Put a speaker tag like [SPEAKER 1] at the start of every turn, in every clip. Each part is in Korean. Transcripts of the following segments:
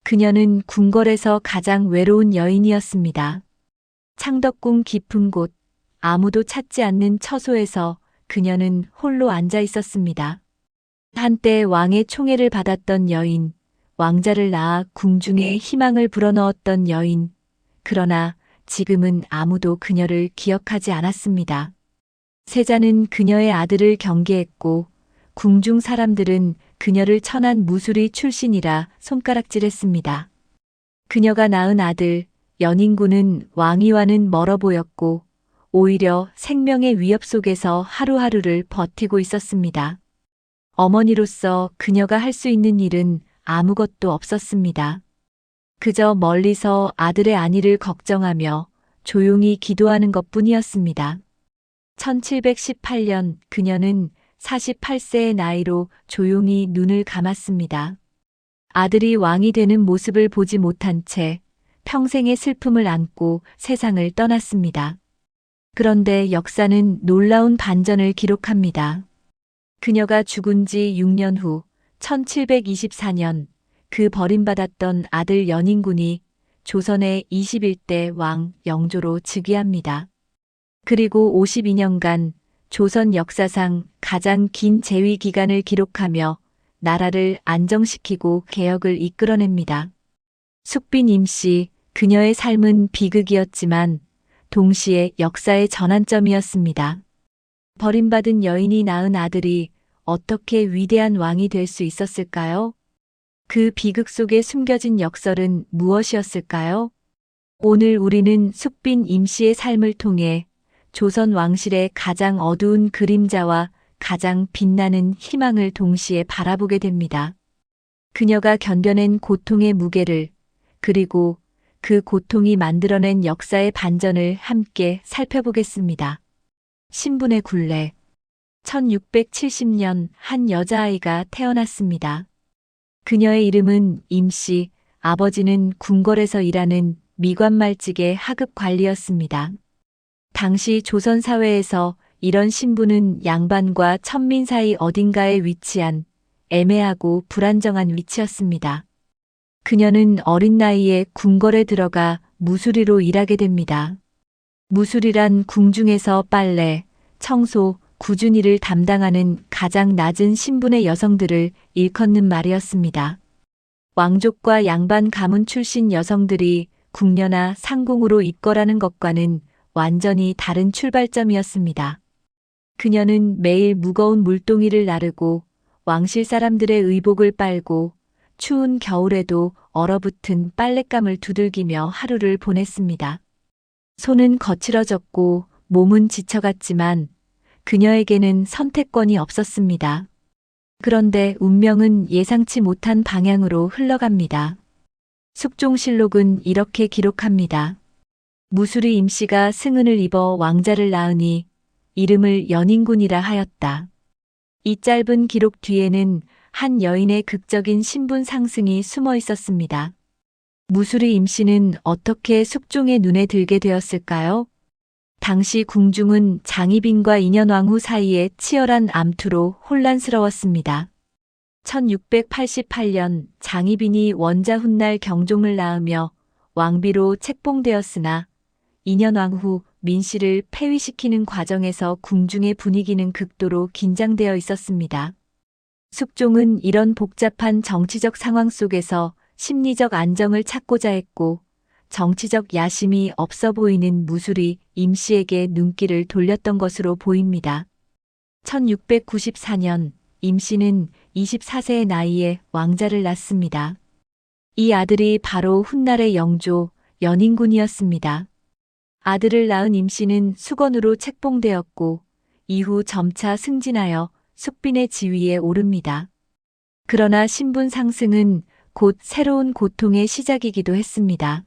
[SPEAKER 1] 그녀는 궁궐에서 가장 외로운 여인이었습니다. 창덕궁 깊은 곳, 아무도 찾지 않는 처소에서 그녀는 홀로 앉아 있었습니다. 한때 왕의 총애를 받았던 여인, 왕자를 낳아 궁중에 희망을 불어넣었던 여인. 그러나 지금은 아무도 그녀를 기억하지 않았습니다. 세자는 그녀의 아들을 경계했고 궁중 사람들은 그녀를 천한 무술이 출신이라 손가락질했습니다. 그녀가 낳은 아들 연인군은 왕위와는 멀어 보였고 오히려 생명의 위협 속에서 하루하루를 버티고 있었습니다. 어머니로서 그녀가 할 수 있는 일은 아무것도 없었습니다. 그저 멀리서 아들의 안위를 걱정하며 조용히 기도하는 것뿐이었습니다. 1718년 그녀는 48세의 나이로 조용히 눈을 감았습니다. 아들이 왕이 되는 모습을 보지 못한 채 평생의 슬픔을 안고 세상을 떠났습니다. 그런데 역사는 놀라운 반전을 기록합니다. 그녀가 죽은 지 6년 후 1724년 그 버림받았던 아들 연인군이 조선의 21대 왕 영조로 즉위합니다. 그리고 52년간 조선 역사상 가장 긴 재위 기간을 기록하며 나라를 안정시키고 개혁을 이끌어냅니다. 숙빈 임씨, 그녀의 삶은 비극이었지만 동시에 역사의 전환점이었습니다. 버림받은 여인이 낳은 아들이 어떻게 위대한 왕이 될 수 있었을까요? 그 비극 속에 숨겨진 역설은 무엇이었을까요? 오늘 우리는 숙빈 임씨의 삶을 통해 조선 왕실의 가장 어두운 그림자와 가장 빛나는 희망을 동시에 바라보게 됩니다. 그녀가 견뎌낸 고통의 무게를, 그리고 그 고통이 만들어낸 역사의 반전을 함께 살펴보겠습니다. 신분의 굴레. 1670년 한 여자아이가 태어났습니다. 그녀의 이름은 임씨, 아버지는 궁궐에서 일하는 미관말직의 하급 관리였습니다. 당시 조선 사회에서 이런 신분은 양반과 천민 사이 어딘가에 위치한 애매하고 불안정한 위치였습니다. 그녀는 어린 나이에 궁궐에 들어가 무수리로 일하게 됩니다. 무술이란 궁중에서 빨래, 청소, 굳은 일을 담당하는 가장 낮은 신분의 여성들을 일컫는 말이었습니다. 왕족과 양반 가문 출신 여성들이 궁녀나 상궁으로 입거라는 것과는 완전히 다른 출발점이었습니다. 그녀는 매일 무거운 물동이를 나르고 왕실 사람들의 의복을 빨고 추운 겨울에도 얼어붙은 빨랫감을 두들기며 하루를 보냈습니다. 손은 거칠어졌고 몸은 지쳐갔지만 그녀에게는 선택권이 없었습니다. 그런데 운명은 예상치 못한 방향으로 흘러갑니다. 숙종실록은 이렇게 기록합니다. 무수리 임씨가 승은을 입어 왕자를 낳으니 이름을 연인군이라 하였다. 이 짧은 기록 뒤에는 한 여인의 극적인 신분 상승이 숨어 있었습니다. 무수리 임씨는 어떻게 숙종의 눈에 들게 되었을까요? 당시 궁중은 장희빈과 인현왕후 사이에 치열한 암투로 혼란스러웠습니다. 1688년 장희빈이 원자 훗날 경종을 낳으며 왕비로 책봉되었으나 인현왕후 민씨를 폐위시키는 과정에서 궁중의 분위기는 극도로 긴장되어 있었습니다. 숙종은 이런 복잡한 정치적 상황 속에서 심리적 안정을 찾고자 했고 정치적 야심이 없어 보이는 무술이 임씨에게 눈길을 돌렸던 것으로 보입니다. 1694년 임씨는 24세의 나이에 왕자를 낳습니다. 이 아들이 바로 훗날의 영조 연인군이었습니다. 아들을 낳은 임씨는 수건으로 책봉되었고 이후 점차 승진하여 숙빈의 지위에 오릅니다. 그러나 신분 상승은 곧 새로운 고통의 시작이기도 했습니다.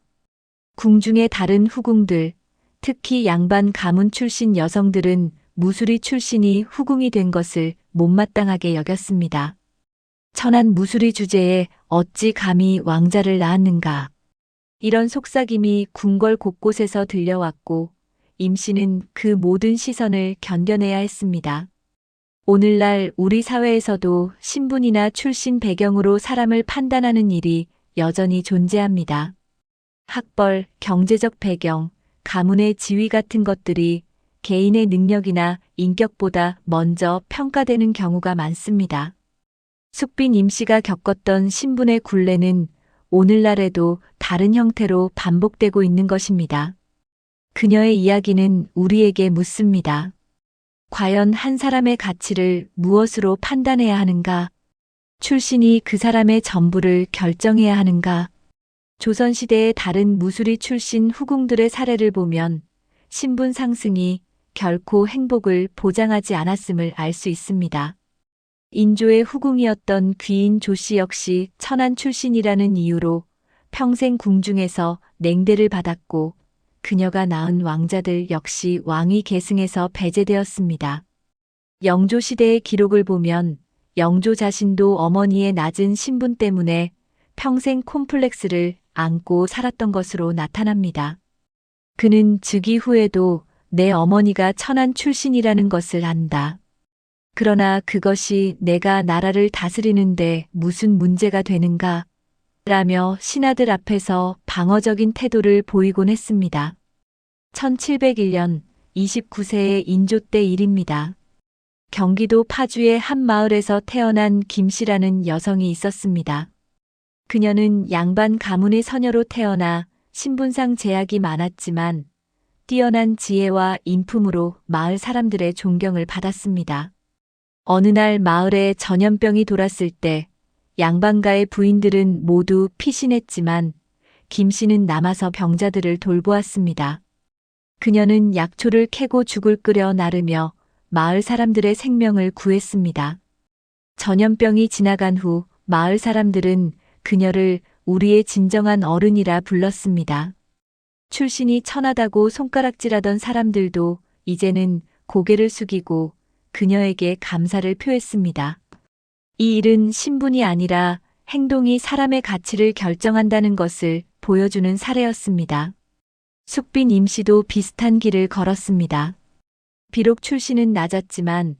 [SPEAKER 1] 궁중의 다른 후궁들, 특히 양반 가문 출신 여성들은 무술이 출신이 후궁이 된 것을 못마땅하게 여겼습니다. 천한 무술이 주제에 어찌 감히 왕자를 낳았는가. 이런 속삭임이 궁궐 곳곳에서 들려왔고 임씨는 그 모든 시선을 견뎌내야 했습니다. 오늘날 우리 사회에서도 신분이나 출신 배경으로 사람을 판단하는 일이 여전히 존재합니다. 학벌, 경제적 배경, 가문의 지위 같은 것들이 개인의 능력이나 인격보다 먼저 평가되는 경우가 많습니다. 숙빈 임씨가 겪었던 신분의 굴레는 오늘날에도 다른 형태로 반복되고 있는 것입니다. 그녀의 이야기는 우리에게 묻습니다. 과연 한 사람의 가치를 무엇으로 판단해야 하는가? 출신이 그 사람의 전부를 결정해야 하는가? 조선시대의 다른 무수리 출신 후궁들의 사례를 보면 신분 상승이 결코 행복을 보장하지 않았음을 알 수 있습니다. 인조의 후궁이었던 귀인 조씨 역시 천한 출신이라는 이유로 평생 궁중에서 냉대를 받았고 그녀가 낳은 왕자들 역시 왕위 계승에서 배제되었습니다. 영조 시대의 기록을 보면 영조 자신도 어머니의 낮은 신분 때문에 평생 콤플렉스를 안고 살았던 것으로 나타납니다. 그는 즉위 후에도 내 어머니가 천한 출신이라는 것을 안다. 그러나 그것이 내가 나라를 다스리는데 무슨 문제가 되는가? 라며 신하들 앞에서 방어적인 태도를 보이곤 했습니다. 1701년 29세의 인조 때 일입니다. 경기도 파주의 한 마을에서 태어난 김씨라는 여성이 있었습니다. 그녀는 양반 가문의 서녀로 태어나 신분상 제약이 많았지만 뛰어난 지혜와 인품으로 마을 사람들의 존경을 받았습니다. 어느 날 마을에 전염병이 돌았을 때 양반가의 부인들은 모두 피신했지만 김씨는 남아서 병자들을 돌보았습니다. 그녀는 약초를 캐고 죽을 끓여 나르며 마을 사람들의 생명을 구했습니다. 전염병이 지나간 후 마을 사람들은 그녀를 우리의 진정한 어른이라 불렀습니다. 출신이 천하다고 손가락질하던 사람들도 이제는 고개를 숙이고 그녀에게 감사를 표했습니다. 이 일은 신분이 아니라 행동이 사람의 가치를 결정한다는 것을 보여주는 사례였습니다. 숙빈 임씨도 비슷한 길을 걸었습니다. 비록 출신은 낮았지만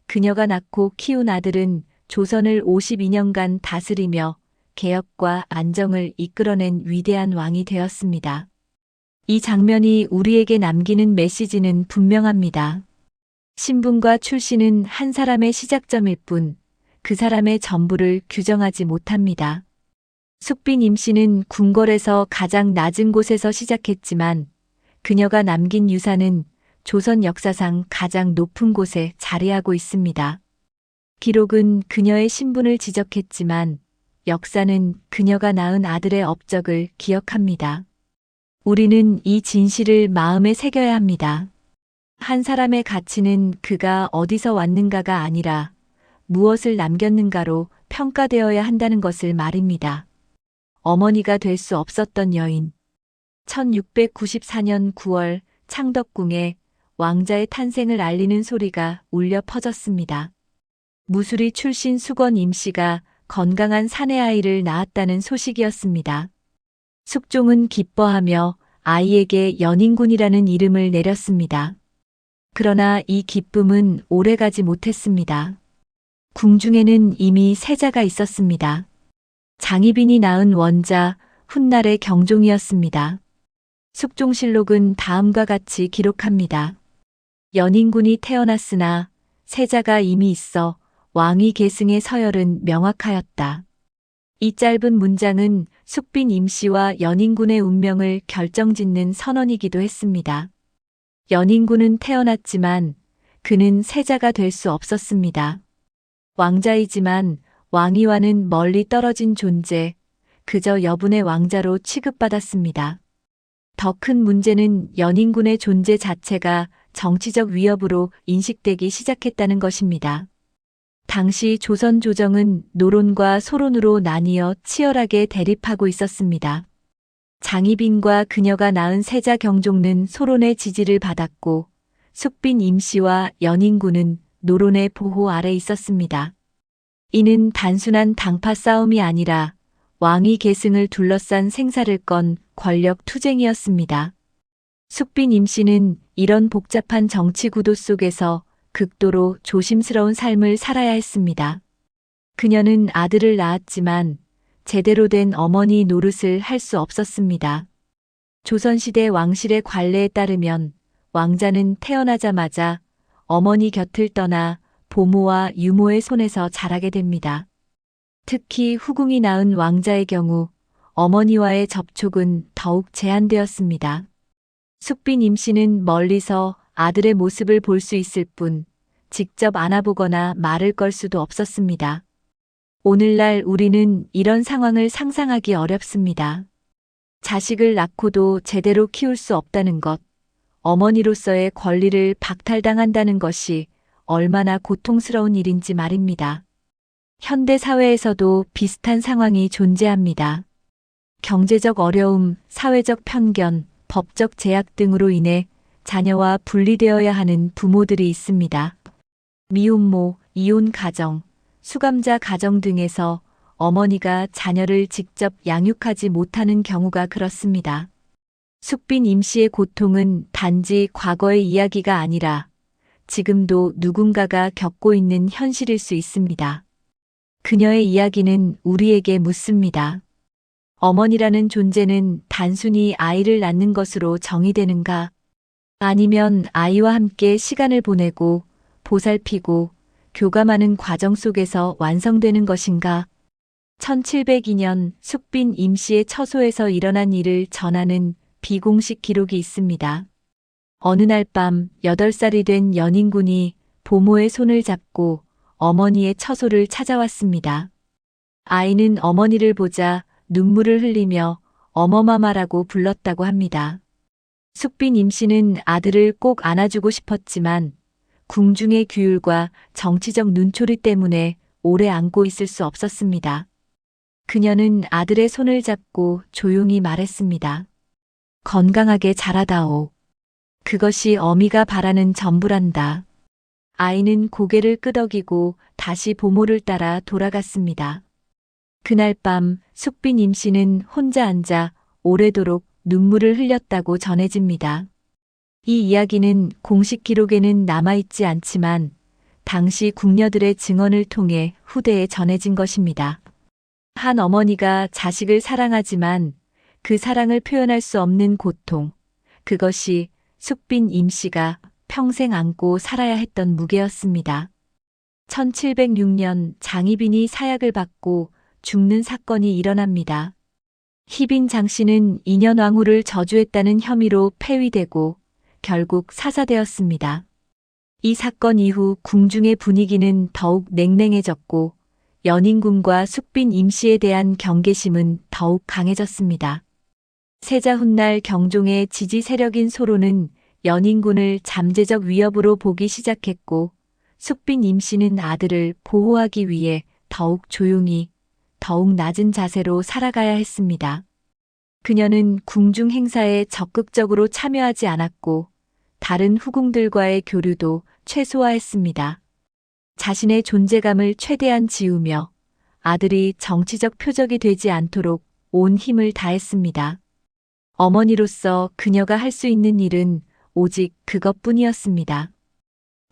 [SPEAKER 1] 그녀가 낳고 키운 아들은 조선을 52년간 다스리며 개혁과 안정을 이끌어낸 위대한 왕이 되었습니다. 이 장면이 우리에게 남기는 메시지는 분명합니다. 신분과 출신은 한 사람의 시작점일 뿐 그 사람의 전부를 규정하지 못합니다. 숙빈 임씨는 궁궐에서 가장 낮은 곳에서 시작했지만 그녀가 남긴 유산은 조선 역사상 가장 높은 곳에 자리하고 있습니다. 기록은 그녀의 신분을 지적했지만 역사는 그녀가 낳은 아들의 업적을 기억합니다. 우리는 이 진실을 마음에 새겨야 합니다. 한 사람의 가치는 그가 어디서 왔는가가 아니라 무엇을 남겼는가로 평가되어야 한다는 것을 말입니다. 어머니가 될 수 없었던 여인. 1694년 9월 창덕궁에 왕자의 탄생을 알리는 소리가 울려 퍼졌습니다. 무수리 출신 수건 임씨가 건강한 사내 아이를 낳았다는 소식이었습니다. 숙종은 기뻐하며 아이에게 연인군이라는 이름을 내렸습니다. 그러나 이 기쁨은 오래가지 못했습니다. 궁중에는 이미 세자가 있었습니다. 장희빈이 낳은 원자 훗날의 경종이었습니다. 숙종실록은 다음과 같이 기록합니다. 연인군이 태어났으나 세자가 이미 있어 왕위 계승의 서열은 명확하였다. 이 짧은 문장은 숙빈 임씨와 연인군의 운명을 결정짓는 선언이기도 했습니다. 연인군은 태어났지만 그는 세자가 될 수 없었습니다. 왕자이지만 왕위와는 멀리 떨어진 존재, 그저 여분의 왕자로 취급받았습니다. 더 큰 문제는 연인군의 존재 자체가 정치적 위협으로 인식되기 시작했다는 것입니다. 당시 조선 조정은 노론과 소론으로 나뉘어 치열하게 대립하고 있었습니다. 장희빈과 그녀가 낳은 세자 경종는 소론의 지지를 받았고 숙빈 임씨와 연인군은 노론의 보호 아래 있었습니다. 이는 단순한 당파 싸움이 아니라 왕위 계승을 둘러싼 생사를 건 권력 투쟁이었습니다. 숙빈 임씨는 이런 복잡한 정치 구도 속에서 극도로 조심스러운 삶을 살아야 했습니다. 그녀는 아들을 낳았지만 제대로 된 어머니 노릇을 할 수 없었습니다. 조선시대 왕실의 관례에 따르면 왕자는 태어나자마자 어머니 곁을 떠나 보모와 유모의 손에서 자라게 됩니다. 특히 후궁이 낳은 왕자의 경우 어머니와의 접촉은 더욱 제한되었습니다. 숙빈 임씨는 멀리서 아들의 모습을 볼 수 있을 뿐 직접 안아보거나 말을 걸 수도 없었습니다. 오늘날 우리는 이런 상황을 상상하기 어렵습니다. 자식을 낳고도 제대로 키울 수 없다는 것, 어머니로서의 권리를 박탈당한다는 것이 얼마나 고통스러운 일인지 말입니다. 현대 사회에서도 비슷한 상황이 존재합니다. 경제적 어려움, 사회적 편견, 법적 제약 등으로 인해 자녀와 분리되어야 하는 부모들이 있습니다. 미혼모, 이혼 가정, 수감자 가정 등에서 어머니가 자녀를 직접 양육하지 못하는 경우가 그렇습니다. 숙빈 임씨의 고통은 단지 과거의 이야기가 아니라 지금도 누군가가 겪고 있는 현실일 수 있습니다. 그녀의 이야기는 우리에게 묻습니다. 어머니라는 존재는 단순히 아이를 낳는 것으로 정의되는가? 아니면 아이와 함께 시간을 보내고 보살피고 교감하는 과정 속에서 완성되는 것인가? 1702년 숙빈 임씨의 처소에서 일어난 일을 전하는 비공식 기록이 있습니다. 어느 날 밤 8살이 된 연인군이 보모의 손을 잡고 어머니의 처소를 찾아왔습니다. 아이는 어머니를 보자 눈물을 흘리며 어머마마라고 불렀다고 합니다. 숙빈 임씨는 아들을 꼭 안아주고 싶었지만 궁중의 규율과 정치적 눈초리 때문에 오래 안고 있을 수 없었습니다. 그녀는 아들의 손을 잡고 조용히 말했습니다. 건강하게 자라다오. 그것이 어미가 바라는 전부란다. 아이는 고개를 끄덕이고 다시 보모를 따라 돌아갔습니다. 그날 밤 숙빈 임씨는 혼자 앉아 오래도록 눈물을 흘렸다고 전해집니다. 이 이야기는 공식 기록에는 남아있지 않지만 당시 궁녀들의 증언을 통해 후대에 전해진 것입니다. 한 어머니가 자식을 사랑하지만 그 사랑을 표현할 수 없는 고통, 그것이 숙빈 임씨가 평생 안고 살아야 했던 무게였습니다. 1706년 장희빈이 사약을 받고 죽는 사건이 일어납니다. 희빈 장씨는 인현왕후를 저주했다는 혐의로 폐위되고 결국 사사되었습니다. 이 사건 이후 궁중의 분위기는 더욱 냉랭해졌고 연인군과 숙빈 임씨에 대한 경계심은 더욱 강해졌습니다. 세자 훗날 경종의 지지 세력인 소로는 연인군을 잠재적 위협으로 보기 시작했고 숙빈 임씨는 아들을 보호하기 위해 더욱 조용히, 더욱 낮은 자세로 살아가야 했습니다. 그녀는 궁중 행사에 적극적으로 참여하지 않았고 다른 후궁들과의 교류도 최소화했습니다. 자신의 존재감을 최대한 지우며 아들이 정치적 표적이 되지 않도록 온 힘을 다했습니다. 어머니로서 그녀가 할 수 있는 일은 오직 그것뿐이었습니다.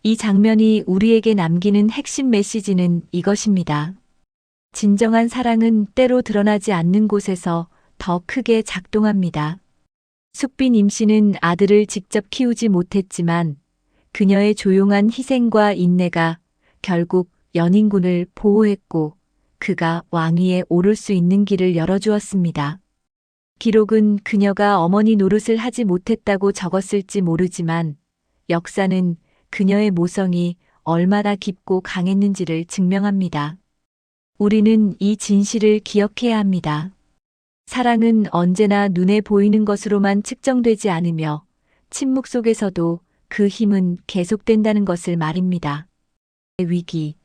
[SPEAKER 1] 이 장면이 우리에게 남기는 핵심 메시지는 이것입니다. 진정한 사랑은 때로 드러나지 않는 곳에서 더 크게 작동합니다. 숙빈 임씨는 아들을 직접 키우지 못했지만 그녀의 조용한 희생과 인내가 결국 연인군을 보호했고 그가 왕위에 오를 수 있는 길을 열어주었습니다. 기록은 그녀가 어머니 노릇을 하지 못했다고 적었을지 모르지만 역사는 그녀의 모성이 얼마나 깊고 강했는지를 증명합니다. 우리는 이 진실을 기억해야 합니다. 사랑은 언제나 눈에 보이는 것으로만 측정되지 않으며 침묵 속에서도 그 힘은 계속된다는 것을 말입니다. 위기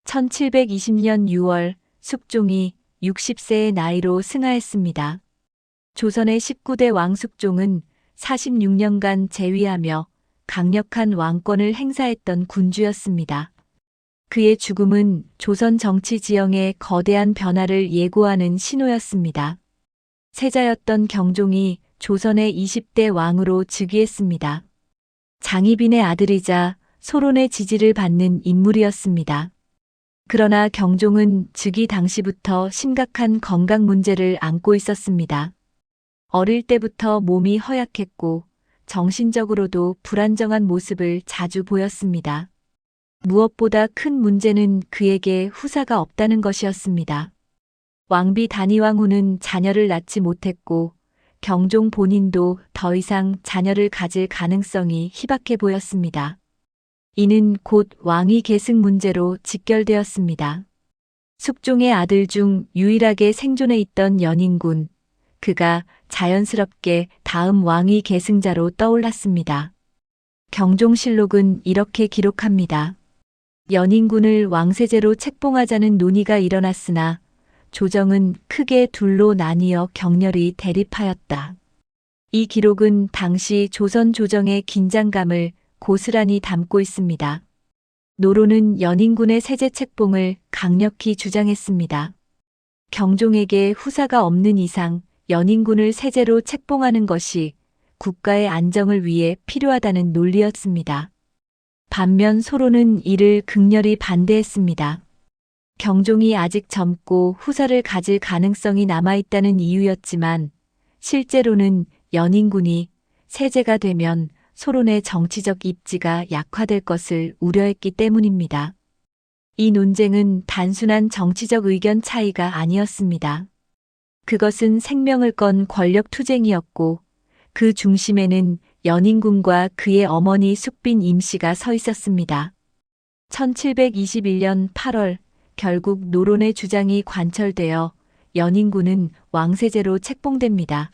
[SPEAKER 1] 1720년 6월 숙종이 60세의 나이로 승하했습니다. 조선의 19대 왕 숙종은 46년간 재위하며 강력한 왕권을 행사했던 군주였습니다. 그의 죽음은 조선 정치 지형의 거대한 변화를 예고하는 신호였습니다. 세자였던 경종이 조선의 20대 왕으로 즉위했습니다. 장희빈의 아들이자 소론의 지지를 받는 인물이었습니다. 그러나 경종은 즉위 당시부터 심각한 건강 문제를 안고 있었습니다. 어릴 때부터 몸이 허약했고 정신적으로도 불안정한 모습을 자주 보였습니다. 무엇보다 큰 문제는 그에게 후사가 없다는 것이었습니다. 왕비 단이왕후는 자녀를 낳지 못했고 경종 본인도 더 이상 자녀를 가질 가능성이 희박해 보였습니다. 이는 곧 왕위 계승 문제로 직결되었습니다. 숙종의 아들 중 유일하게 생존해 있던 연인군, 그가 자연스럽게 다음 왕위 계승자로 떠올랐습니다. 경종실록은 이렇게 기록합니다. 연인군을 왕세제로 책봉하자는 논의가 일어났으나 조정은 크게 둘로 나뉘어 격렬히 대립하였다. 이 기록은 당시 조선 조정의 긴장감을 고스란히 담고 있습니다. 노론은 연인군의 세제 책봉을 강력히 주장했습니다. 경종에게 후사가 없는 이상 연인군을 세제로 책봉하는 것이 국가의 안정을 위해 필요하다는 논리였습니다. 반면 소론은 이를 극렬히 반대했습니다. 경종이 아직 젊고 후사를 가질 가능성이 남아있다는 이유였지만 실제로는 연인군이 세제가 되면 소론의 정치적 입지가 약화될 것을 우려했기 때문입니다. 이 논쟁은 단순한 정치적 의견 차이가 아니었습니다. 그것은 생명을 건 권력 투쟁이었고 그 중심에는 연인군과 그의 어머니 숙빈 임씨가 서 있었습니다. 1721년 8월 결국 노론의 주장이 관철되어 연인군은 왕세제로 책봉됩니다.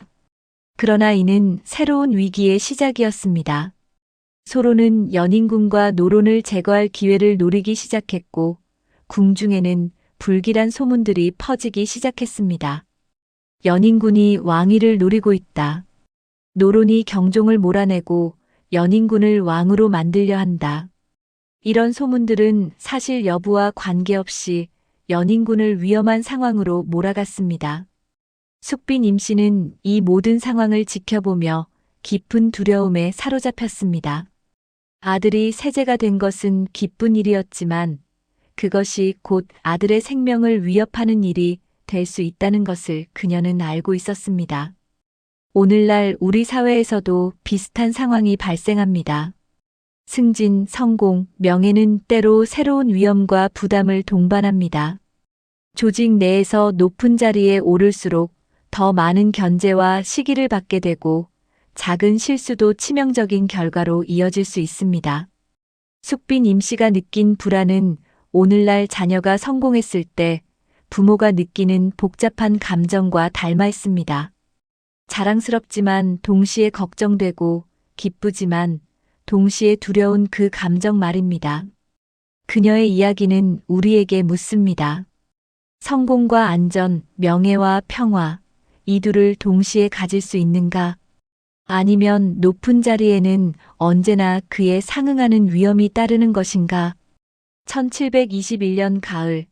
[SPEAKER 1] 그러나 이는 새로운 위기의 시작이었습니다. 소론은 연인군과 노론을 제거할 기회를 노리기 시작했고 궁중에는 불길한 소문들이 퍼지기 시작했습니다. 연인군이 왕위를 노리고 있다. 노론이 경종을 몰아내고 연인군을 왕으로 만들려 한다. 이런 소문들은 사실 여부와 관계없이 연인군을 위험한 상황으로 몰아갔습니다. 숙빈 임씨는 이 모든 상황을 지켜보며 깊은 두려움에 사로잡혔습니다. 아들이 세제가 된 것은 기쁜 일이었지만 그것이 곧 아들의 생명을 위협하는 일이 될 수 있다는 것을 그녀는 알고 있었습니다. 오늘날 우리 사회에서도 비슷한 상황이 발생합니다. 승진, 성공, 명예는 때로 새로운 위험과 부담을 동반합니다. 조직 내에서 높은 자리에 오를수록 더 많은 견제와 시기를 받게 되고 작은 실수도 치명적인 결과로 이어질 수 있습니다. 숙빈 임씨가 느낀 불안은 오늘날 자녀가 성공했을 때 부모가 느끼는 복잡한 감정과 닮아 있습니다. 자랑스럽지만 동시에 걱정되고 기쁘지만 동시에 두려운 그 감정 말입니다. 그녀의 이야기는 우리에게 묻습니다. 성공과 안전, 명예와 평화, 이 둘을 동시에 가질 수 있는가? 아니면 높은 자리에는 언제나 그에 상응하는 위험이 따르는 것인가? 1721년 가을,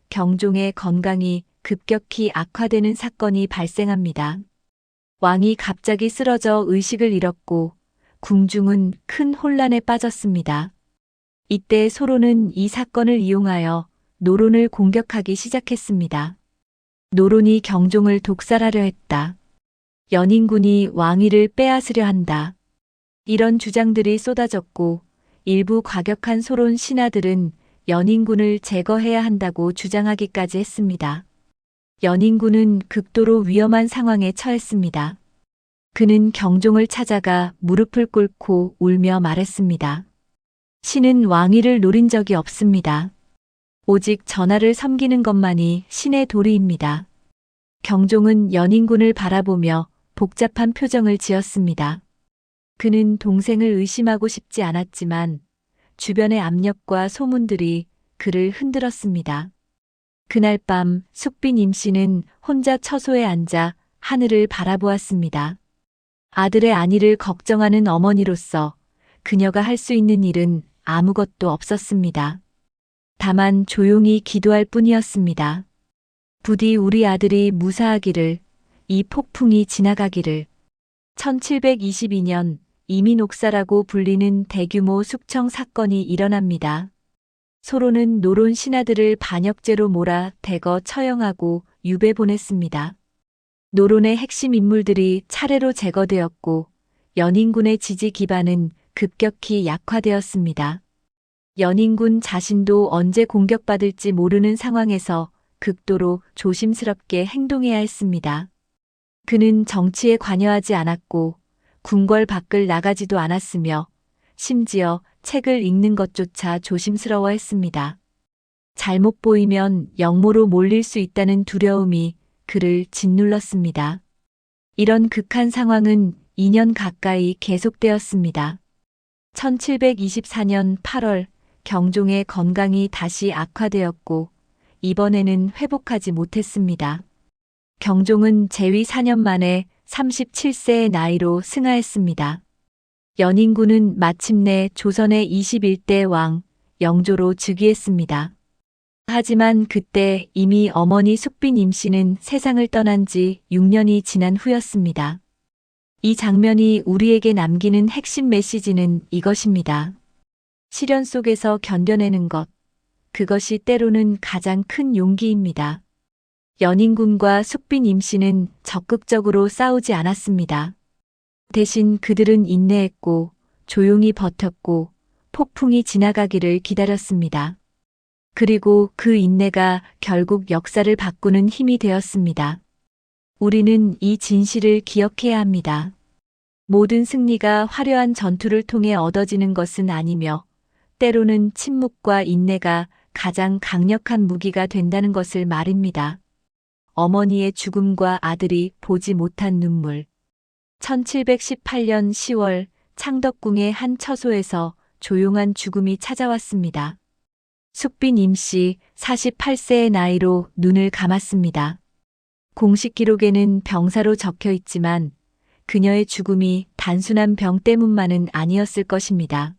[SPEAKER 1] 경종의 건강이 급격히 악화되는 사건이 발생합니다. 왕이 갑자기 쓰러져 의식을 잃었고 궁중은 큰 혼란에 빠졌습니다. 이때 소론은 이 사건을 이용하여 노론을 공격하기 시작했습니다. 노론이 경종을 독살하려 했다. 연인군이 왕위를 빼앗으려 한다. 이런 주장들이 쏟아졌고 일부 과격한 소론 신하들은 연인군을 제거해야 한다고 주장하기까지 했습니다. 연인군은 극도로 위험한 상황에 처했습니다. 그는 경종을 찾아가 무릎을 꿇고 울며 말했습니다. 신은 왕위를 노린 적이 없습니다. 오직 전하를 섬기는 것만이 신의 도리입니다. 경종은 연인군을 바라보며 복잡한 표정을 지었습니다. 그는 동생을 의심하고 싶지 않았지만 주변의 압력과 소문들이 그를 흔들었습니다. 그날 밤 숙빈 임씨는 혼자 처소에 앉아 하늘을 바라보았습니다. 아들의 안위를 걱정하는 어머니로서 그녀가 할 수 있는 일은 아무것도 없었습니다. 다만 조용히 기도할 뿐이었습니다. 부디 우리 아들이 무사하기를, 이 폭풍이 지나가기를. 1722년 이민옥사라고 불리는 대규모 숙청 사건이 일어납니다. 소로는 노론 신하들을 반역죄로 몰아 대거 처형하고 유배 보냈습니다. 노론의 핵심 인물들이 차례로 제거되었고 연인군의 지지 기반은 급격히 약화되었습니다. 연인군 자신도 언제 공격받을지 모르는 상황에서 극도로 조심스럽게 행동해야 했습니다. 그는 정치에 관여하지 않았고 궁궐 밖을 나가지도 않았으며 심지어 책을 읽는 것조차 조심스러워했습니다. 잘못 보이면 역모로 몰릴 수 있다는 두려움이 그를 짓눌렀습니다. 이런 극한 상황은 2년 가까이 계속되었습니다. 1724년 8월 경종의 건강이 다시 악화되었고 이번에는 회복하지 못했습니다. 경종은 재위 4년 만에 37세의 나이로 승하했습니다. 연인군은 마침내 조선의 21대 왕 영조로 즉위했습니다. 하지만 그때 이미 어머니 숙빈 임씨는 세상을 떠난 지 6년이 지난 후였습니다. 이 장면이 우리에게 남기는 핵심 메시지는 이것입니다. 시련 속에서 견뎌내는 것, 그것이 때로는 가장 큰 용기입니다. 연인군과 숙빈 임씨는 적극적으로 싸우지 않았습니다. 대신 그들은 인내했고 조용히 버텼고 폭풍이 지나가기를 기다렸습니다. 그리고 그 인내가 결국 역사를 바꾸는 힘이 되었습니다. 우리는 이 진실을 기억해야 합니다. 모든 승리가 화려한 전투를 통해 얻어지는 것은 아니며 때로는 침묵과 인내가 가장 강력한 무기가 된다는 것을 말입니다. 어머니의 죽음과 아들이 보지 못한 눈물. 1718년 10월 창덕궁의 한 처소에서 조용한 죽음이 찾아왔습니다. 숙빈 임씨 48세의 나이로 눈을 감았습니다. 공식 기록에는 병사로 적혀 있지만 그녀의 죽음이 단순한 병 때문만은 아니었을 것입니다.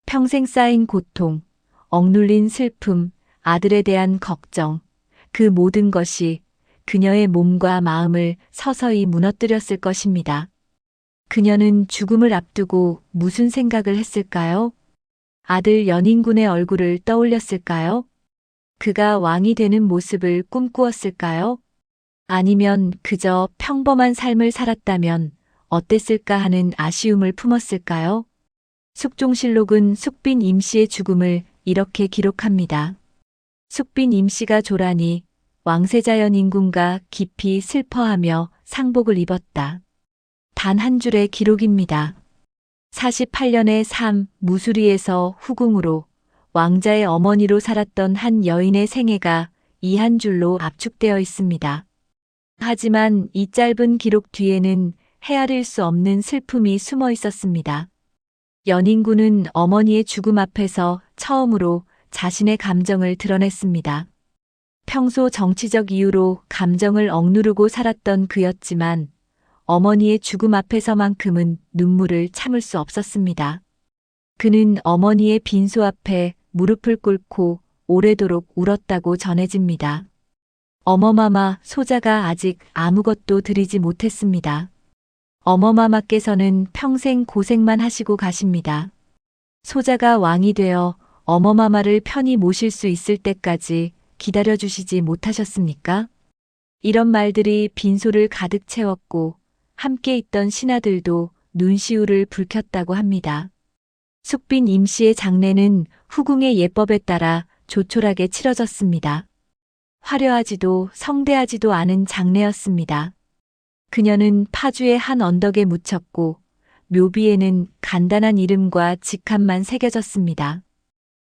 [SPEAKER 1] 평생 쌓인 고통, 억눌린 슬픔, 아들에 대한 걱정, 그 모든 것이 그녀의 몸과 마음을 서서히 무너뜨렸을 것입니다. 그녀는 죽음을 앞두고 무슨 생각을 했을까요? 아들 연인군의 얼굴을 떠올렸을까요? 그가 왕이 되는 모습을 꿈꾸었을까요? 아니면 그저 평범한 삶을 살았다면 어땠을까 하는 아쉬움을 품었을까요? 숙종실록은 숙빈 임씨의 죽음을 이렇게 기록합니다. 숙빈 임씨가 조라니 왕세자 연인군과 깊이 슬퍼하며 상복을 입었다. 단 한 줄의 기록입니다. 48년의 삶, 무수리에서 후궁으로 왕자의 어머니로 살았던 한 여인의 생애가 이 한 줄로 압축되어 있습니다. 하지만 이 짧은 기록 뒤에는 헤아릴 수 없는 슬픔이 숨어 있었습니다. 연인군은 어머니의 죽음 앞에서 처음으로 자신의 감정을 드러냈습니다. 평소 정치적 이유로 감정을 억누르고 살았던 그였지만 어머니의 죽음 앞에서만큼은 눈물을 참을 수 없었습니다. 그는 어머니의 빈소 앞에 무릎을 꿇고 오래도록 울었다고 전해집니다. 어머마마 소자가 아직 아무것도 드리지 못했습니다. 어머마마께서는 평생 고생만 하시고 가십니다. 소자가 왕이 되어 어머마마를 편히 모실 수 있을 때까지 기다려주시지 못하셨습니까? 이런 말들이 빈소를 가득 채웠고 함께 있던 신하들도 눈시울을 붉혔다고 합니다. 숙빈 임씨의 장례는 후궁의 예법에 따라 조촐하게 치러졌습니다. 화려하지도 성대하지도 않은 장례였습니다. 그녀는 파주의 한 언덕에 묻혔고 묘비에는 간단한 이름과 직함만 새겨졌습니다.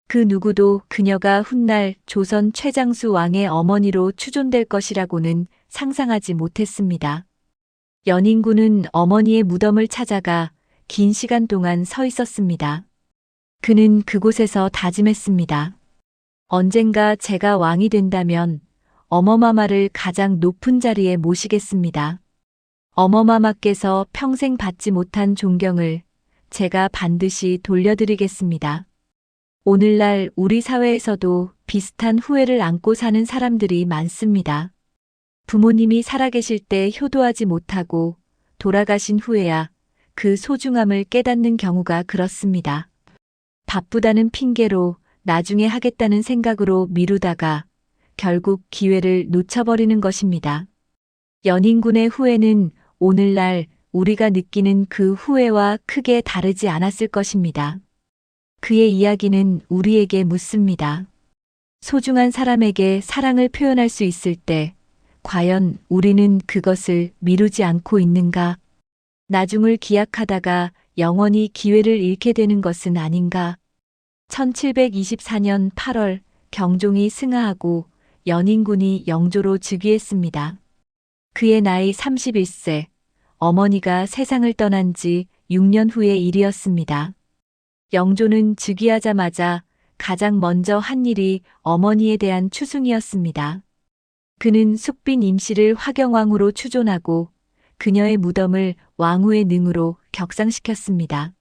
[SPEAKER 1] 그 누구도 그녀가 훗날 조선 최장수 왕의 어머니로 추존될 것이라고는 상상하지 못했습니다. 연인군은 어머니의 무덤을 찾아가 긴 시간 동안 서 있었습니다. 그는 그곳에서 다짐했습니다. 언젠가 제가 왕이 된다면 어머마마를 가장 높은 자리에 모시겠습니다. 어머마마께서 평생 받지 못한 존경을 제가 반드시 돌려드리겠습니다. 오늘날 우리 사회에서도 비슷한 후회를 안고 사는 사람들이 많습니다. 부모님이 살아계실 때 효도하지 못하고 돌아가신 후에야 그 소중함을 깨닫는 경우가 그렇습니다. 바쁘다는 핑계로 나중에 하겠다는 생각으로 미루다가 결국 기회를 놓쳐버리는 것입니다. 연인군의 후회는 오늘날 우리가 느끼는 그 후회와 크게 다르지 않았을 것입니다. 그의 이야기는 우리에게 묻습니다. 소중한 사람에게 사랑을 표현할 수 있을 때 과연 우리는 그것을 미루지 않고 있는가? 나중을 기약하다가 영원히 기회를 잃게 되는 것은 아닌가? 1724년 8월 경종이 승하하고 연인군이 영조로 즉위했습니다. 그의 나이 31세, 어머니가 세상을 떠난 지 6년 후의 일이었습니다. 영조는 즉위하자마자 가장 먼저 한 일이 어머니에 대한 추숭이었습니다. 그는 숙빈 임씨를 화경왕후로 추존하고 그녀의 무덤을 왕후의 능으로 격상시켰습니다.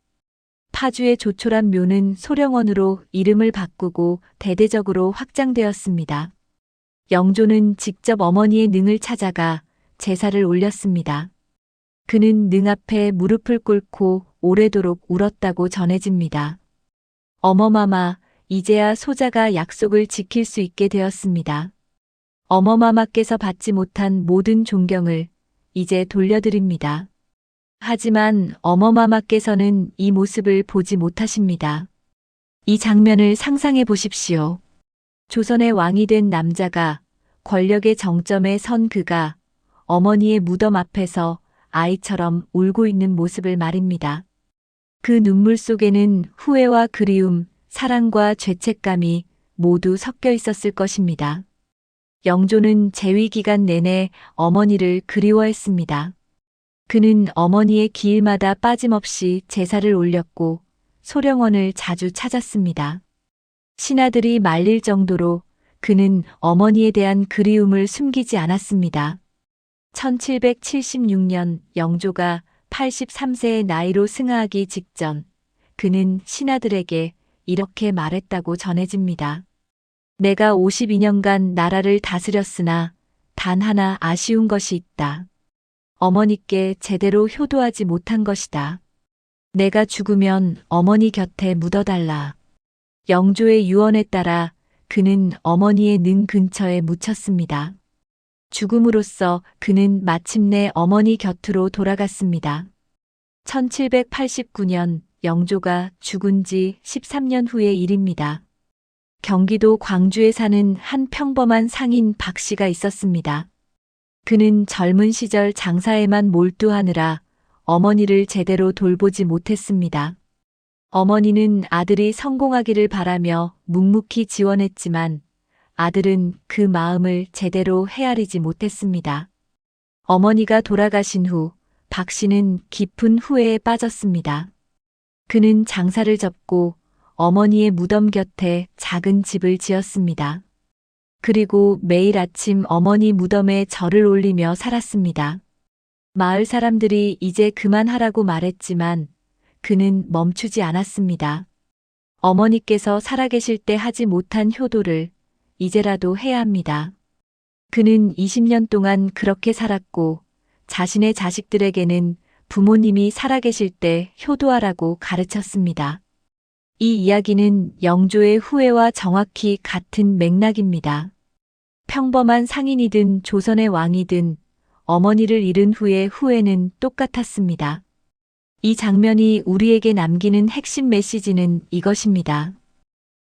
[SPEAKER 1] 파주의 조촐한 묘는 소령원으로 이름을 바꾸고 대대적으로 확장되었습니다. 영조는 직접 어머니의 능을 찾아가 제사를 올렸습니다. 그는 능 앞에 무릎을 꿇고 오래도록 울었다고 전해집니다. 어머마마, 이제야 소자가 약속을 지킬 수 있게 되었습니다. 어머마마께서 받지 못한 모든 존경을 이제 돌려드립니다. 하지만 어머마마께서는 이 모습을 보지 못하십니다. 이 장면을 상상해 보십시오. 조선의 왕이 된 남자가 권력의 정점에 선 그가 어머니의 무덤 앞에서 아이처럼 울고 있는 모습을 말입니다. 그 눈물 속에는 후회와 그리움, 사랑과 죄책감이 모두 섞여 있었을 것입니다. 영조는 재위 기간 내내 어머니를 그리워했습니다. 그는 어머니의 기일마다 빠짐없이 제사를 올렸고 소령원을 자주 찾았습니다. 신하들이 말릴 정도로 그는 어머니에 대한 그리움을 숨기지 않았습니다. 1776년 영조가 83세의 나이로 승하하기 직전 그는 신하들에게 이렇게 말했다고 전해집니다. 내가 52년간 나라를 다스렸으나 단 하나 아쉬운 것이 있다. 어머니께 제대로 효도하지 못한 것이다. 내가 죽으면 어머니 곁에 묻어달라. 영조의 유언에 따라 그는 어머니의 능 근처에 묻혔습니다. 죽음으로써 그는 마침내 어머니 곁으로 돌아갔습니다. 1789년 영조가 죽은 지 13년 후의 일입니다. 경기도 광주에 사는 한 평범한 상인 박 씨가 있었습니다. 그는 젊은 시절 장사에만 몰두하느라 어머니를 제대로 돌보지 못했습니다. 어머니는 아들이 성공하기를 바라며 묵묵히 지원했지만 아들은 그 마음을 제대로 헤아리지 못했습니다. 어머니가 돌아가신 후 박 씨는 깊은 후회에 빠졌습니다. 그는 장사를 접고 어머니의 무덤 곁에 작은 집을 지었습니다. 그리고 매일 아침 어머니 무덤에 절을 올리며 살았습니다. 마을 사람들이 이제 그만하라고 말했지만 그는 멈추지 않았습니다. 어머니께서 살아계실 때 하지 못한 효도를 이제라도 해야 합니다. 그는 20년 동안 그렇게 살았고 자신의 자식들에게는 부모님이 살아계실 때 효도하라고 가르쳤습니다. 이 이야기는 영조의 후회와 정확히 같은 맥락입니다. 평범한 상인이든 조선의 왕이든 어머니를 잃은 후의 후회는 똑같았습니다. 이 장면이 우리에게 남기는 핵심 메시지는 이것입니다.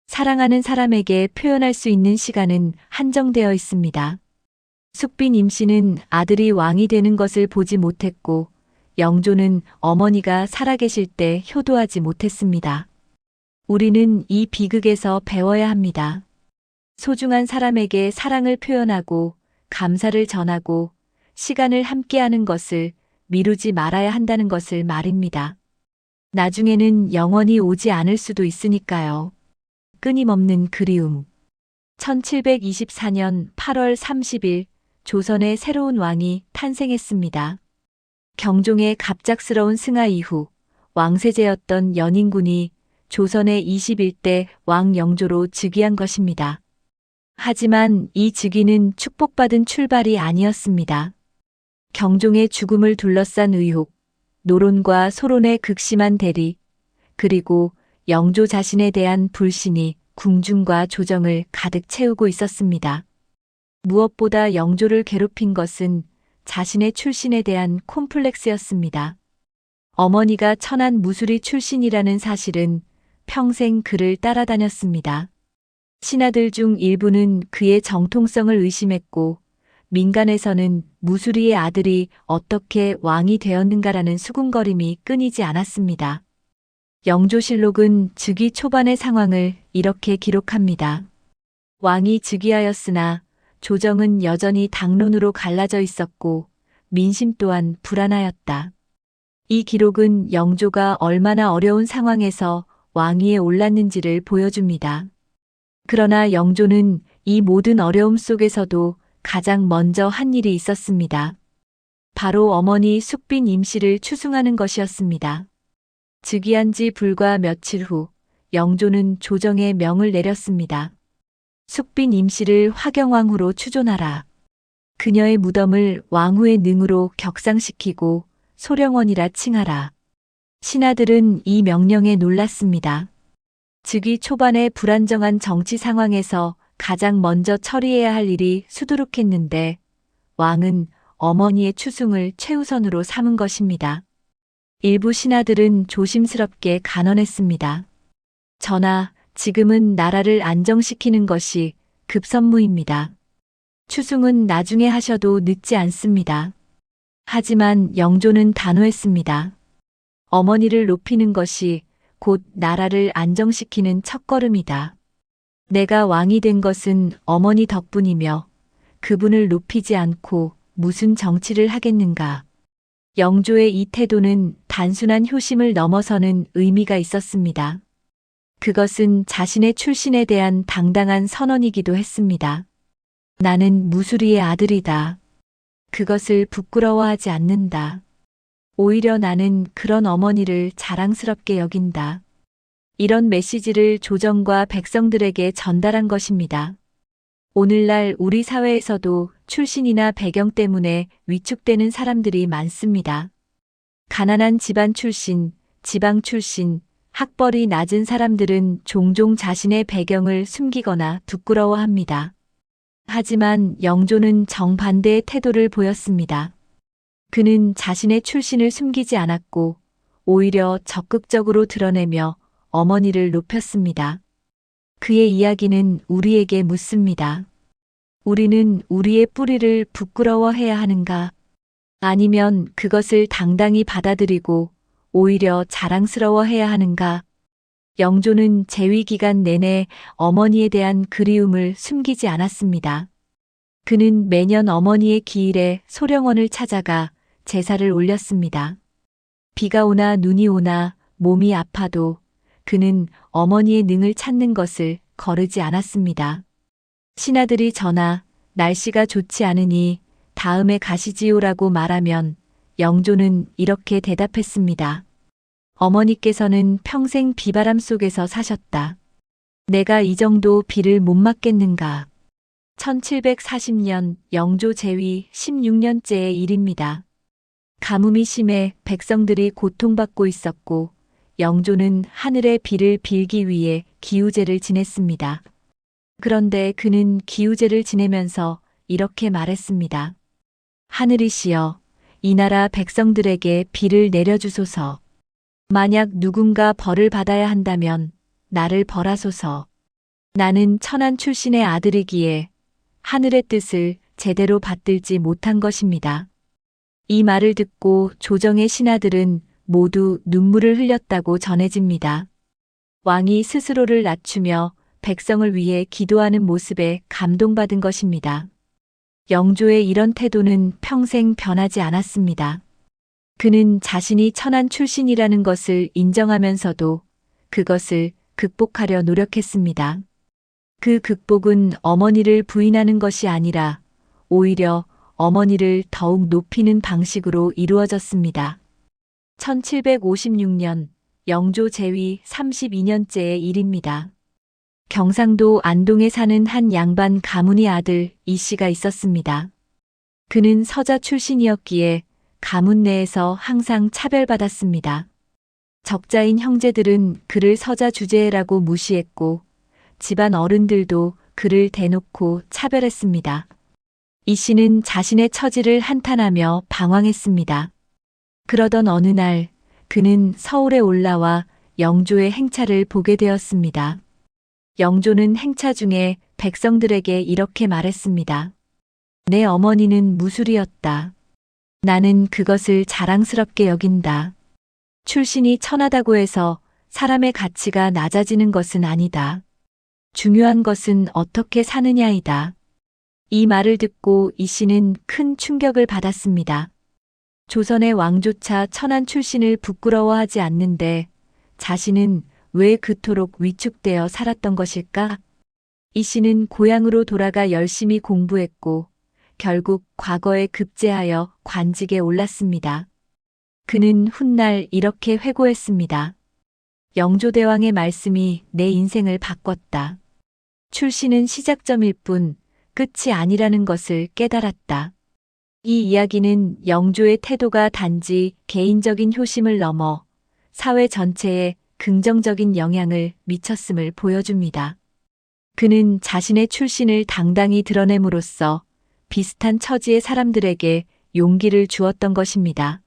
[SPEAKER 1] 사랑하는 사람에게 표현할 수 있는 시간은 한정되어 있습니다. 숙빈 임씨는 아들이 왕이 되는 것을 보지 못했고 영조는 어머니가 살아계실 때 효도하지 못했습니다. 우리는 이 비극에서 배워야 합니다. 소중한 사람에게 사랑을 표현하고 감사를 전하고 시간을 함께하는 것을 미루지 말아야 한다는 것을 말입니다. 나중에는 영원히 오지 않을 수도 있으니까요. 끊임없는 그리움. 1724년 8월 30일 조선의 새로운 왕이 탄생했습니다. 경종의 갑작스러운 승하 이후 왕세제였던 연인군이 조선의 21대 왕 영조로 즉위한 것입니다. 하지만 이 즉위는 축복받은 출발이 아니었습니다. 경종의 죽음을 둘러싼 의혹, 노론과 소론의 극심한 대리, 그리고 영조 자신에 대한 불신이 궁중과 조정을 가득 채우고 있었습니다. 무엇보다 영조를 괴롭힌 것은 자신의 출신에 대한 콤플렉스였습니다. 어머니가 천안 무수리 출신이라는 사실은 평생 그를 따라다녔습니다. 신하들 중 일부는 그의 정통성을 의심했고, 민간에서는 무수리의 아들이 어떻게 왕이 되었는가라는 수군거림이 끊이지 않았습니다. 영조실록은 즉위 초반의 상황을 이렇게 기록합니다. 왕이 즉위하였으나 조정은 여전히 당론으로 갈라져 있었고 민심 또한 불안하였다. 이 기록은 영조가 얼마나 어려운 상황에서 왕위에 올랐는지를 보여줍니다. 그러나 영조는 이 모든 어려움 속에서도 가장 먼저 한 일이 있었습니다. 바로 어머니 숙빈 임씨를 추승하는 것이었습니다. 즉위한 지 불과 며칠 후 영조는 조정에 명을 내렸습니다. 숙빈 임씨를 화경왕후로 추존하라. 그녀의 무덤을 왕후의 능으로 격상시키고 소령원이라 칭하라. 신하들은 이 명령에 놀랐습니다. 즉위 초반의 불안정한 정치 상황에서 가장 먼저 처리해야 할 일이 수두룩했는데 왕은 어머니의 추승을 최우선으로 삼은 것입니다. 일부 신하들은 조심스럽게 간언했습니다. 전하, 지금은 나라를 안정시키는 것이 급선무입니다. 추승은 나중에 하셔도 늦지 않습니다. 하지만 영조는 단호했습니다. 어머니를 높이는 것이 곧 나라를 안정시키는 첫걸음이다. 내가 왕이 된 것은 어머니 덕분이며 그분을 높이지 않고 무슨 정치를 하겠는가. 영조의 이 태도는 단순한 효심을 넘어서는 의미가 있었습니다. 그것은 자신의 출신에 대한 당당한 선언이기도 했습니다. 나는 무수리의 아들이다. 그것을 부끄러워하지 않는다. 오히려 나는 그런 어머니를 자랑스럽게 여긴다. 이런 메시지를 조정과 백성들에게 전달한 것입니다. 오늘날 우리 사회에서도 출신이나 배경 때문에 위축되는 사람들이 많습니다. 가난한 집안 출신, 지방 출신, 학벌이 낮은 사람들은 종종 자신의 배경을 숨기거나 부끄러워합니다. 하지만 영조는 정반대의 태도를 보였습니다. 그는 자신의 출신을 숨기지 않았고 오히려 적극적으로 드러내며 어머니를 높였습니다. 그의 이야기는 우리에게 묻습니다. 우리는 우리의 뿌리를 부끄러워해야 하는가? 아니면 그것을 당당히 받아들이고 오히려 자랑스러워해야 하는가? 영조는 재위 기간 내내 어머니에 대한 그리움을 숨기지 않았습니다. 그는 매년 어머니의 기일에 소령원을 찾아가 제사를 올렸습니다. 비가 오나 눈이 오나 몸이 아파도 그는 어머니의 능을 찾는 것을 거르지 않았습니다. 신하들이 전하, 날씨가 좋지 않으니 다음에 가시지요라고 말하면 영조는 이렇게 대답했습니다. 어머니께서는 평생 비바람 속에서 사셨다. 내가 이 정도 비를 못 맞겠는가. 1740년 영조 재위 16년째의 일입니다. 가뭄이 심해 백성들이 고통받고 있었고 영조는 하늘의 비를 빌기 위해 기우제를 지냈습니다. 그런데 그는 기우제를 지내면서 이렇게 말했습니다. 하늘이시여, 이 나라 백성들에게 비를 내려주소서. 만약 누군가 벌을 받아야 한다면 나를 벌하소서. 나는 천안 출신의 아들이기에 하늘의 뜻을 제대로 받들지 못한 것입니다. 이 말을 듣고 조정의 신하들은 모두 눈물을 흘렸다고 전해집니다. 왕이 스스로를 낮추며 백성을 위해 기도하는 모습에 감동받은 것입니다. 영조의 이런 태도는 평생 변하지 않았습니다. 그는 자신이 천안 출신이라는 것을 인정하면서도 그것을 극복하려 노력했습니다. 그 극복은 어머니를 부인하는 것이 아니라 오히려 어머니를 더욱 높이는 방식으로 이루어졌습니다. 1756년 영조 재위 32년째의 일입니다. 경상도 안동에 사는 한 양반 가문의 아들 이씨가 있었습니다. 그는 서자 출신이었기에 가문 내에서 항상 차별받았습니다. 적자인 형제들은 그를 서자 주제라고 무시했고 집안 어른들도 그를 대놓고 차별했습니다. 이 씨는 자신의 처지를 한탄하며 방황했습니다. 그러던 어느 날 그는 서울에 올라와 영조의 행차를 보게 되었습니다. 영조는 행차 중에 백성들에게 이렇게 말했습니다. 내 어머니는 무술이었다. 나는 그것을 자랑스럽게 여긴다. 출신이 천하다고 해서 사람의 가치가 낮아지는 것은 아니다. 중요한 것은 어떻게 사느냐이다. 이 말을 듣고 이 씨는 큰 충격을 받았습니다. 조선의 왕조차 천한 출신을 부끄러워하지 않는데 자신은 왜 그토록 위축되어 살았던 것일까? 이 씨는 고향으로 돌아가 열심히 공부했고 결국 과거에 급제하여 관직에 올랐습니다. 그는 훗날 이렇게 회고했습니다. 영조대왕의 말씀이 내 인생을 바꿨다. 출신은 시작점일 뿐 끝이 아니라는 것을 깨달았다. 이 이야기는 영조의 태도가 단지 개인적인 효심을 넘어 사회 전체에 긍정적인 영향을 미쳤음을 보여줍니다. 그는 자신의 출신을 당당히 드러냄으로써 비슷한 처지의 사람들에게 용기를 주었던 것입니다.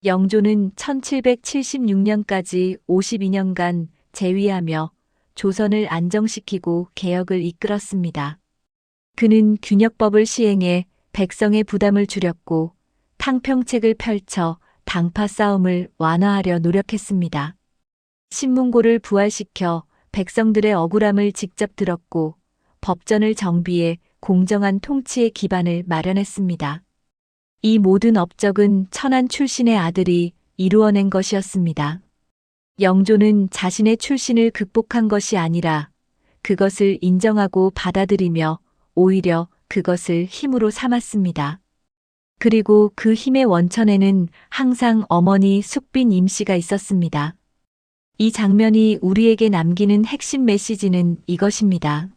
[SPEAKER 1] 영조는 1776년까지 52년간 재위하며 조선을 안정시키고 개혁을 이끌었습니다. 그는 균역법을 시행해 백성의 부담을 줄였고 탕평책을 펼쳐 당파 싸움을 완화하려 노력했습니다. 신문고를 부활시켜 백성들의 억울함을 직접 들었고 법전을 정비해 공정한 통치의 기반을 마련했습니다. 이 모든 업적은 천한 출신의 아들이 이루어낸 것이었습니다. 영조는 자신의 출신을 극복한 것이 아니라 그것을 인정하고 받아들이며 오히려 그것을 힘으로 삼았습니다. 그리고 그 힘의 원천에는 항상 어머니 숙빈 임씨가 있었습니다. 이 장면이 우리에게 남기는 핵심 메시지는 이것입니다.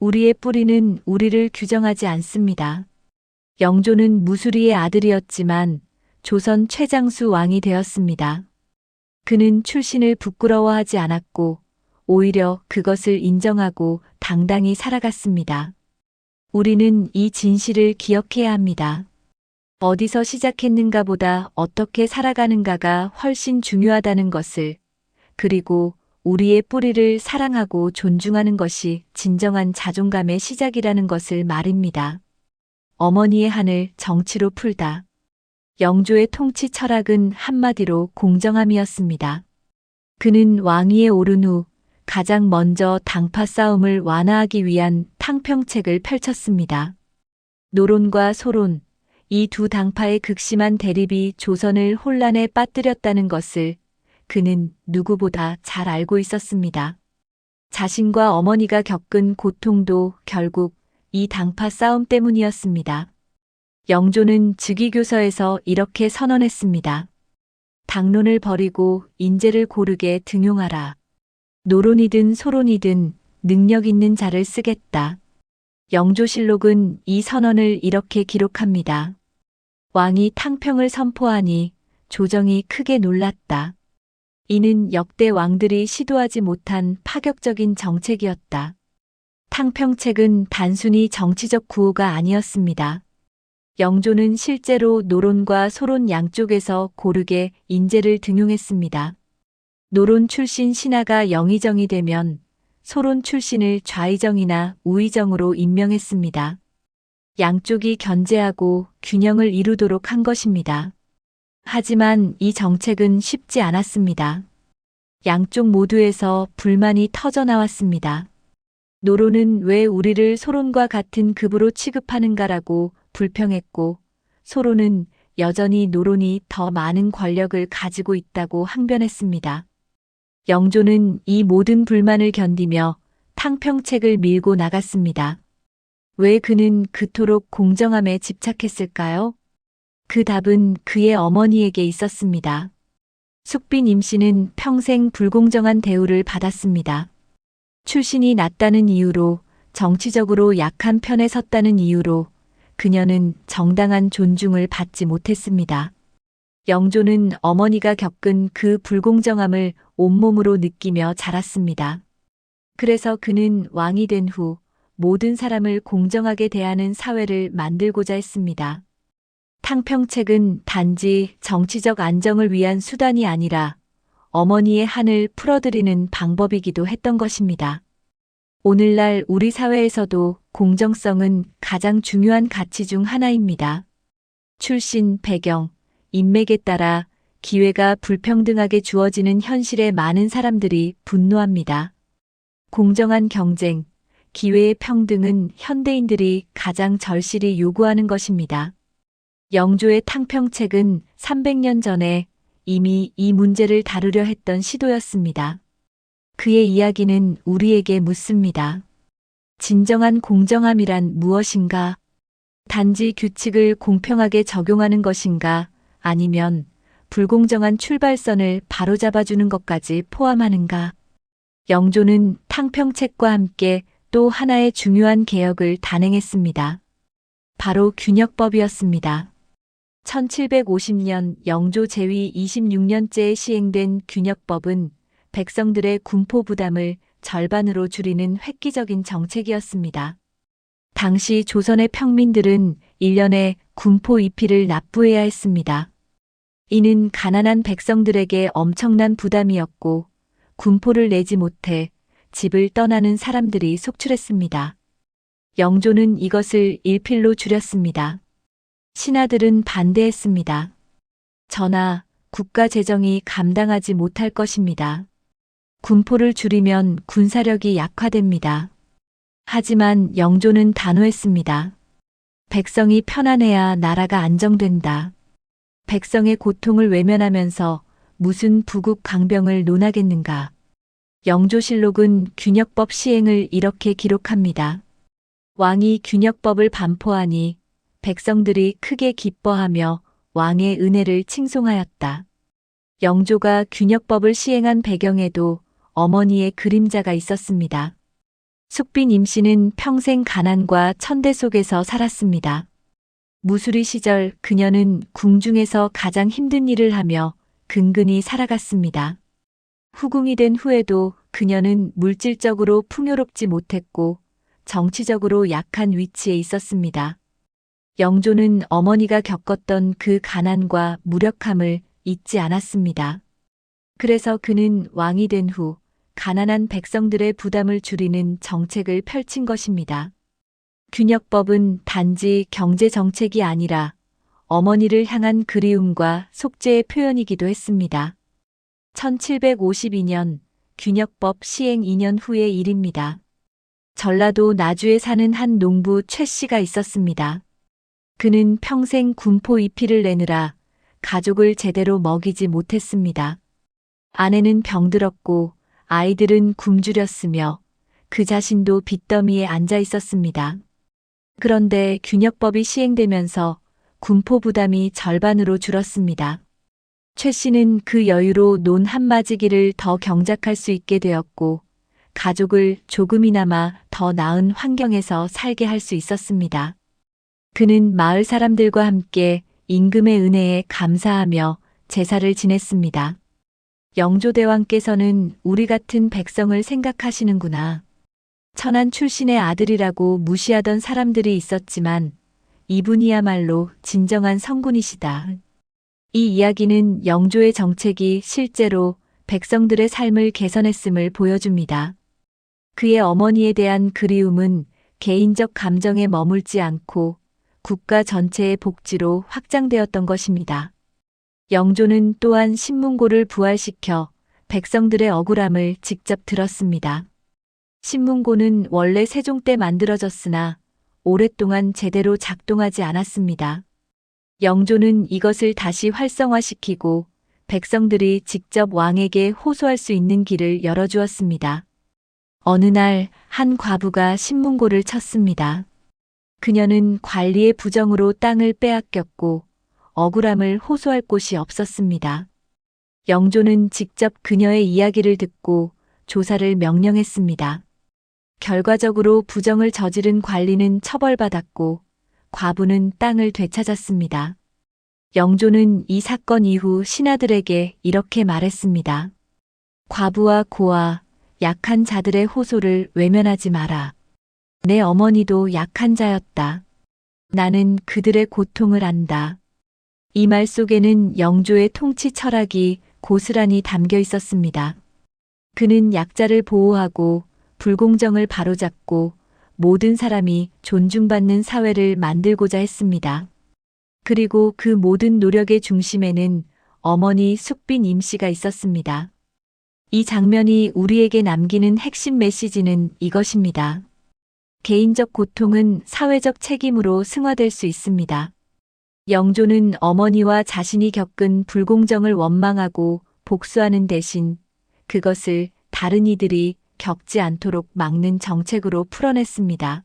[SPEAKER 1] 우리의 뿌리는 우리를 규정하지 않습니다. 영조는 무수리의 아들이었지만 조선 최장수 왕이 되었습니다. 그는 출신을 부끄러워하지 않았고 오히려 그것을 인정하고 당당히 살아갔습니다. 우리는 이 진실을 기억해야 합니다. 어디서 시작했는가 보다 어떻게 살아가는가가 훨씬 중요하다는 것을, 그리고 우리의 뿌리를 사랑하고 존중하는 것이 진정한 자존감의 시작이라는 것을 말입니다. 어머니의 한을 정치로 풀다. 영조의 통치 철학은 한마디로 공정함이었습니다. 그는 왕위에 오른 후 가장 먼저 당파 싸움을 완화하기 위한 탕평책을 펼쳤습니다. 노론과 소론, 이 두 당파의 극심한 대립이 조선을 혼란에 빠뜨렸다는 것을 그는 누구보다 잘 알고 있었습니다. 자신과 어머니가 겪은 고통도 결국 이 당파 싸움 때문이었습니다. 영조는 즉위교서에서 이렇게 선언했습니다. 당론을 버리고 인재를 고르게 등용하라. 노론이든 소론이든 능력 있는 자를 쓰겠다. 영조실록은 이 선언을 이렇게 기록합니다. 왕이 탕평을 선포하니 조정이 크게 놀랐다. 이는 역대 왕들이 시도하지 못한 파격적인 정책이었다. 탕평책은 단순히 정치적 구호가 아니었습니다. 영조는 실제로 노론과 소론 양쪽에서 고르게 인재를 등용했습니다. 노론 출신 신하가 영의정이 되면 소론 출신을 좌의정이나 우의정으로 임명했습니다. 양쪽이 견제하고 균형을 이루도록 한 것입니다. 하지만 이 정책은 쉽지 않았습니다. 양쪽 모두에서 불만이 터져나왔습니다. 노론은 왜 우리를 소론과 같은 급으로 취급하는가라고 불평했고, 소론은 여전히 노론이 더 많은 권력을 가지고 있다고 항변했습니다. 영조는 이 모든 불만을 견디며 탕평책을 밀고 나갔습니다. 왜 그는 그토록 공정함에 집착했을까요? 그 답은 그의 어머니에게 있었습니다. 숙빈 임씨는 평생 불공정한 대우를 받았습니다. 출신이 낮다는 이유로, 정치적으로 약한 편에 섰다는 이유로 그녀는 정당한 존중을 받지 못했습니다. 영조는 어머니가 겪은 그 불공정함을 온몸으로 느끼며 자랐습니다. 그래서 그는 왕이 된 후 모든 사람을 공정하게 대하는 사회를 만들고자 했습니다. 탕평책은 단지 정치적 안정을 위한 수단이 아니라 어머니의 한을 풀어드리는 방법이기도 했던 것입니다. 오늘날 우리 사회에서도 공정성은 가장 중요한 가치 중 하나입니다. 출신, 배경, 인맥에 따라 기회가 불평등하게 주어지는 현실에 많은 사람들이 분노합니다. 공정한 경쟁, 기회의 평등은 현대인들이 가장 절실히 요구하는 것입니다. 영조의 탕평책은 300년 전에 이미 이 문제를 다루려 했던 시도였습니다. 그의 이야기는 우리에게 묻습니다. 진정한 공정함이란 무엇인가? 단지 규칙을 공평하게 적용하는 것인가? 아니면 불공정한 출발선을 바로잡아주는 것까지 포함하는가? 영조는 탕평책과 함께 또 하나의 중요한 개혁을 단행했습니다. 바로 균역법이었습니다. 1750년 영조 제위 26년째에 시행된 균역법은 백성들의 군포 부담을 절반으로 줄이는 획기적인 정책이었습니다. 당시 조선의 평민들은 1년에 군포 2피를 납부해야 했습니다. 이는 가난한 백성들에게 엄청난 부담이었고 군포를 내지 못해 집을 떠나는 사람들이 속출했습니다. 영조는 이것을 1필로 줄였습니다. 신하들은 반대했습니다. 전하, 국가 재정이 감당하지 못할 것입니다. 군포를 줄이면 군사력이 약화됩니다. 하지만 영조는 단호했습니다. 백성이 편안해야 나라가 안정된다. 백성의 고통을 외면하면서 무슨 부국 강병을 논하겠는가. 영조실록은 균역법 시행을 이렇게 기록합니다. 왕이 균역법을 반포하니 백성들이 크게 기뻐하며 왕의 은혜를 칭송하였다. 영조가 균역법을 시행한 배경에도 어머니의 그림자가 있었습니다. 숙빈 임씨는 평생 가난과 천대 속에서 살았습니다. 무수리 시절 그녀는 궁중에서 가장 힘든 일을 하며 근근히 살아갔습니다. 후궁이 된 후에도 그녀는 물질적으로 풍요롭지 못했고 정치적으로 약한 위치에 있었습니다. 영조는 어머니가 겪었던 그 가난과 무력함을 잊지 않았습니다. 그래서 그는 왕이 된 후 가난한 백성들의 부담을 줄이는 정책을 펼친 것입니다. 균역법은 단지 경제 정책이 아니라 어머니를 향한 그리움과 속죄의 표현이기도 했습니다. 1752년 균역법 시행 2년 후의 일입니다. 전라도 나주에 사는 한 농부 최 씨가 있었습니다. 그는 평생 군포 2피를 내느라 가족을 제대로 먹이지 못했습니다. 아내는 병들었고 아이들은 굶주렸으며 그 자신도 빚더미에 앉아 있었습니다. 그런데 균역법이 시행되면서 군포 부담이 절반으로 줄었습니다. 최 씨는 그 여유로 논 한마지기를 더 경작할 수 있게 되었고 가족을 조금이나마 더 나은 환경에서 살게 할 수 있었습니다. 그는 마을 사람들과 함께 임금의 은혜에 감사하며 제사를 지냈습니다. 영조대왕께서는 우리 같은 백성을 생각하시는구나. 천한 출신의 아들이라고 무시하던 사람들이 있었지만 이분이야말로 진정한 성군이시다. 이 이야기는 영조의 정책이 실제로 백성들의 삶을 개선했음을 보여줍니다. 그의 어머니에 대한 그리움은 개인적 감정에 머물지 않고 국가 전체의 복지로 확장되었던 것입니다. 영조는 또한 신문고를 부활시켜 백성들의 억울함을 직접 들었습니다. 신문고는 원래 세종 때 만들어졌으나 오랫동안 제대로 작동하지 않았습니다. 영조는 이것을 다시 활성화시키고 백성들이 직접 왕에게 호소할 수 있는 길을 열어주었습니다. 어느 날 한 과부가 신문고를 쳤습니다. 그녀는 관리의 부정으로 땅을 빼앗겼고 억울함을 호소할 곳이 없었습니다. 영조는 직접 그녀의 이야기를 듣고 조사를 명령했습니다. 결과적으로 부정을 저지른 관리는 처벌받았고 과부는 땅을 되찾았습니다. 영조는 이 사건 이후 신하들에게 이렇게 말했습니다. 과부와 고아, 약한 자들의 호소를 외면하지 마라. 내 어머니도 약한 자였다. 나는 그들의 고통을 안다. 이 말 속에는 영조의 통치 철학이 고스란히 담겨 있었습니다. 그는 약자를 보호하고 불공정을 바로잡고 모든 사람이 존중받는 사회를 만들고자 했습니다. 그리고 그 모든 노력의 중심에는 어머니 숙빈 임씨가 있었습니다. 이 장면이 우리에게 남기는 핵심 메시지는 이것입니다. 개인적 고통은 사회적 책임으로 승화될 수 있습니다. 영조는 어머니와 자신이 겪은 불공정을 원망하고 복수하는 대신 그것을 다른 이들이 겪지 않도록 막는 정책으로 풀어냈습니다.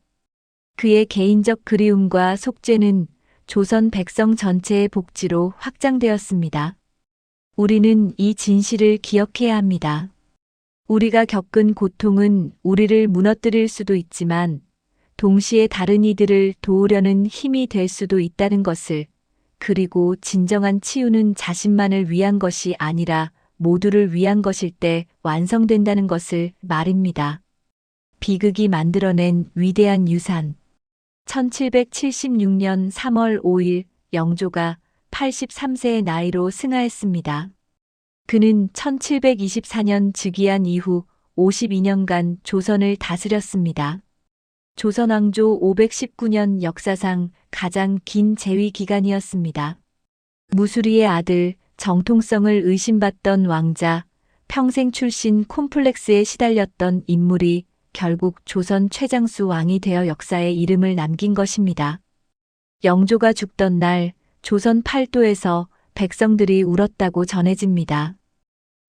[SPEAKER 1] 그의 개인적 그리움과 속죄는 조선 백성 전체의 복지로 확장되었습니다. 우리는 이 진실을 기억해야 합니다. 우리가 겪은 고통은 우리를 무너뜨릴 수도 있지만 동시에 다른 이들을 도우려는 힘이 될 수도 있다는 것을, 그리고 진정한 치유는 자신만을 위한 것이 아니라 모두를 위한 것일 때 완성된다는 것을 말입니다. 비극이 만들어낸 위대한 유산. 1776년 3월 5일 영조가 83세의 나이로 승하했습니다. 그는 1724년 즉위한 이후 52년간 조선을 다스렸습니다. 조선왕조 519년 역사상 가장 긴 재위 기간이었습니다. 무수리의 아들, 정통성을 의심받던 왕자, 평생 출신 콤플렉스에 시달렸던 인물이 결국 조선 최장수 왕이 되어 역사에 이름을 남긴 것입니다. 영조가 죽던 날 조선 팔도에서 백성들이 울었다고 전해집니다.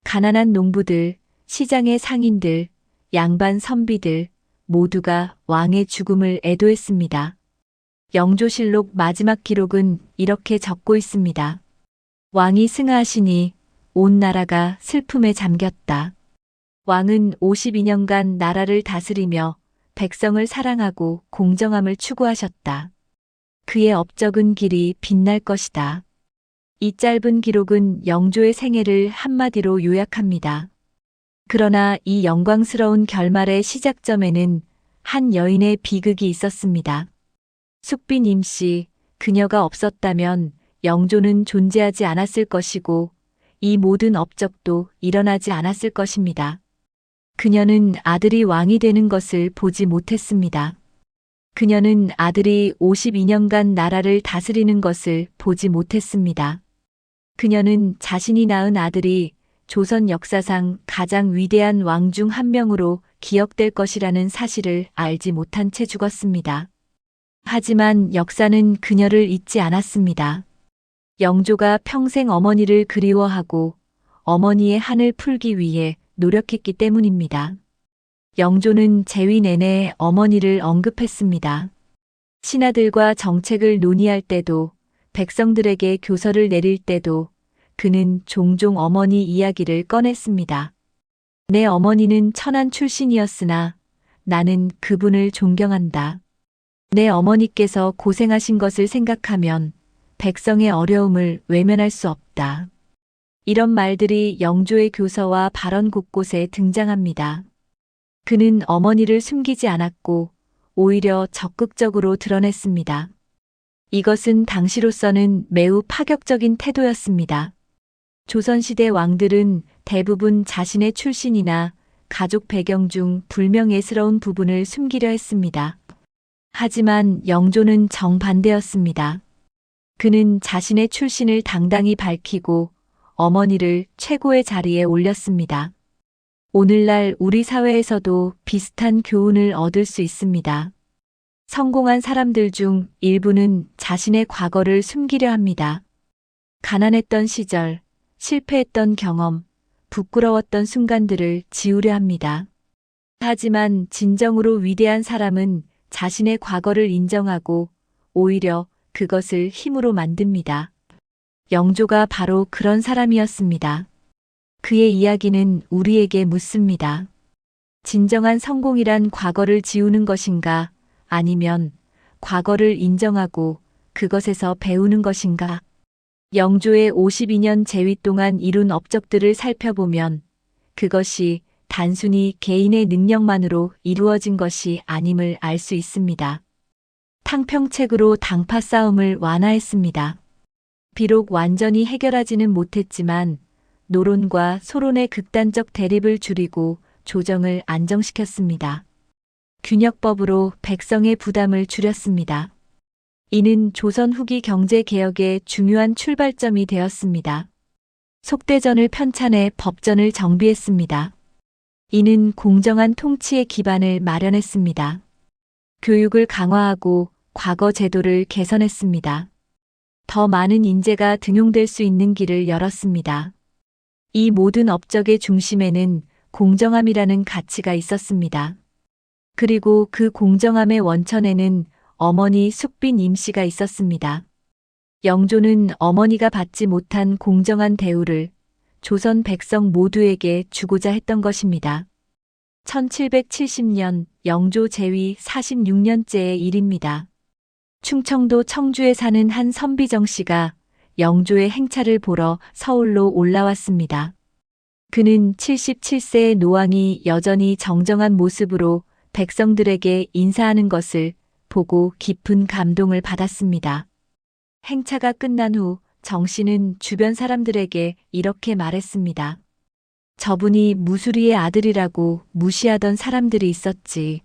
[SPEAKER 1] 가난한 농부들, 시장의 상인들, 양반 선비들 모두가 왕의 죽음을 애도했습니다. 영조실록 마지막 기록은 이렇게 적고 있습니다. 왕이 승하하시니 온 나라가 슬픔에 잠겼다. 왕은 52년간 나라를 다스리며 백성을 사랑하고 공정함을 추구하셨다. 그의 업적은 길이 빛날 것이다. 이 짧은 기록은 영조의 생애를 한마디로 요약합니다. 그러나 이 영광스러운 결말의 시작점에는 한 여인의 비극이 있었습니다. 숙빈 임씨, 그녀가 없었다면 영조는 존재하지 않았을 것이고 이 모든 업적도 일어나지 않았을 것입니다. 그녀는 아들이 왕이 되는 것을 보지 못했습니다. 그녀는 아들이 52년간 나라를 다스리는 것을 보지 못했습니다. 그녀는 자신이 낳은 아들이 조선 역사상 가장 위대한 왕 중 한 명으로 기억될 것이라는 사실을 알지 못한 채 죽었습니다. 하지만 역사는 그녀를 잊지 않았습니다. 영조가 평생 어머니를 그리워하고 어머니의 한을 풀기 위해 노력했기 때문입니다. 영조는 재위 내내 어머니를 언급했습니다. 신하들과 정책을 논의할 때도, 백성들에게 교서를 내릴 때도 그는 종종 어머니 이야기를 꺼냈습니다. 내 어머니는 천한 출신이었으나 나는 그분을 존경한다. 내 어머니께서 고생하신 것을 생각하면 백성의 어려움을 외면할 수 없다. 이런 말들이 영조의 교서와 발언 곳곳에 등장합니다. 그는 어머니를 숨기지 않았고 오히려 적극적으로 드러냈습니다. 이것은 당시로서는 매우 파격적인 태도였습니다. 조선시대 왕들은 대부분 자신의 출신이나 가족 배경 중 불명예스러운 부분을 숨기려 했습니다. 하지만 영조는 정반대였습니다. 그는 자신의 출신을 당당히 밝히고 어머니를 최고의 자리에 올렸습니다. 오늘날 우리 사회에서도 비슷한 교훈을 얻을 수 있습니다. 성공한 사람들 중 일부는 자신의 과거를 숨기려 합니다. 가난했던 시절, 실패했던 경험, 부끄러웠던 순간들을 지우려 합니다. 하지만 진정으로 위대한 사람은 자신의 과거를 인정하고 오히려 그것을 힘으로 만듭니다. 영조가 바로 그런 사람이었습니다. 그의 이야기는 우리에게 묻습니다. 진정한 성공이란 과거를 지우는 것인가, 아니면 과거를 인정하고 그것에서 배우는 것인가? 영조의 52년 재위 동안 이룬 업적들을 살펴보면 그것이 단순히 개인의 능력만으로 이루어진 것이 아님을 알 수 있습니다. 탕평책으로 당파 싸움을 완화했습니다. 비록 완전히 해결하지는 못했지만 노론과 소론의 극단적 대립을 줄이고 조정을 안정시켰습니다. 균역법으로 백성의 부담을 줄였습니다. 이는 조선 후기 경제개혁의 중요한 출발점이 되었습니다. 속대전을 편찬해 법전을 정비했습니다. 이는 공정한 통치의 기반을 마련했습니다. 교육을 강화하고 과거 제도를 개선했습니다. 더 많은 인재가 등용될 수 있는 길을 열었습니다. 이 모든 업적의 중심에는 공정함이라는 가치가 있었습니다. 그리고 그 공정함의 원천에는 어머니 숙빈 임씨가 있었습니다. 영조는 어머니가 받지 못한 공정한 대우를 조선 백성 모두에게 주고자 했던 것입니다. 1770년 영조 제위 46년째의 일입니다. 충청도 청주에 사는 한 선비정 씨가 영조의 행차를 보러 서울로 올라왔습니다. 그는 77세의 노왕이 여전히 정정한 모습으로 백성들에게 인사하는 것을 보고 깊은 감동을 받았습니다. 행차가 끝난 후 정 씨는 주변 사람들에게 이렇게 말했습니다. 저분이 무수리의 아들이라고 무시하던 사람들이 있었지.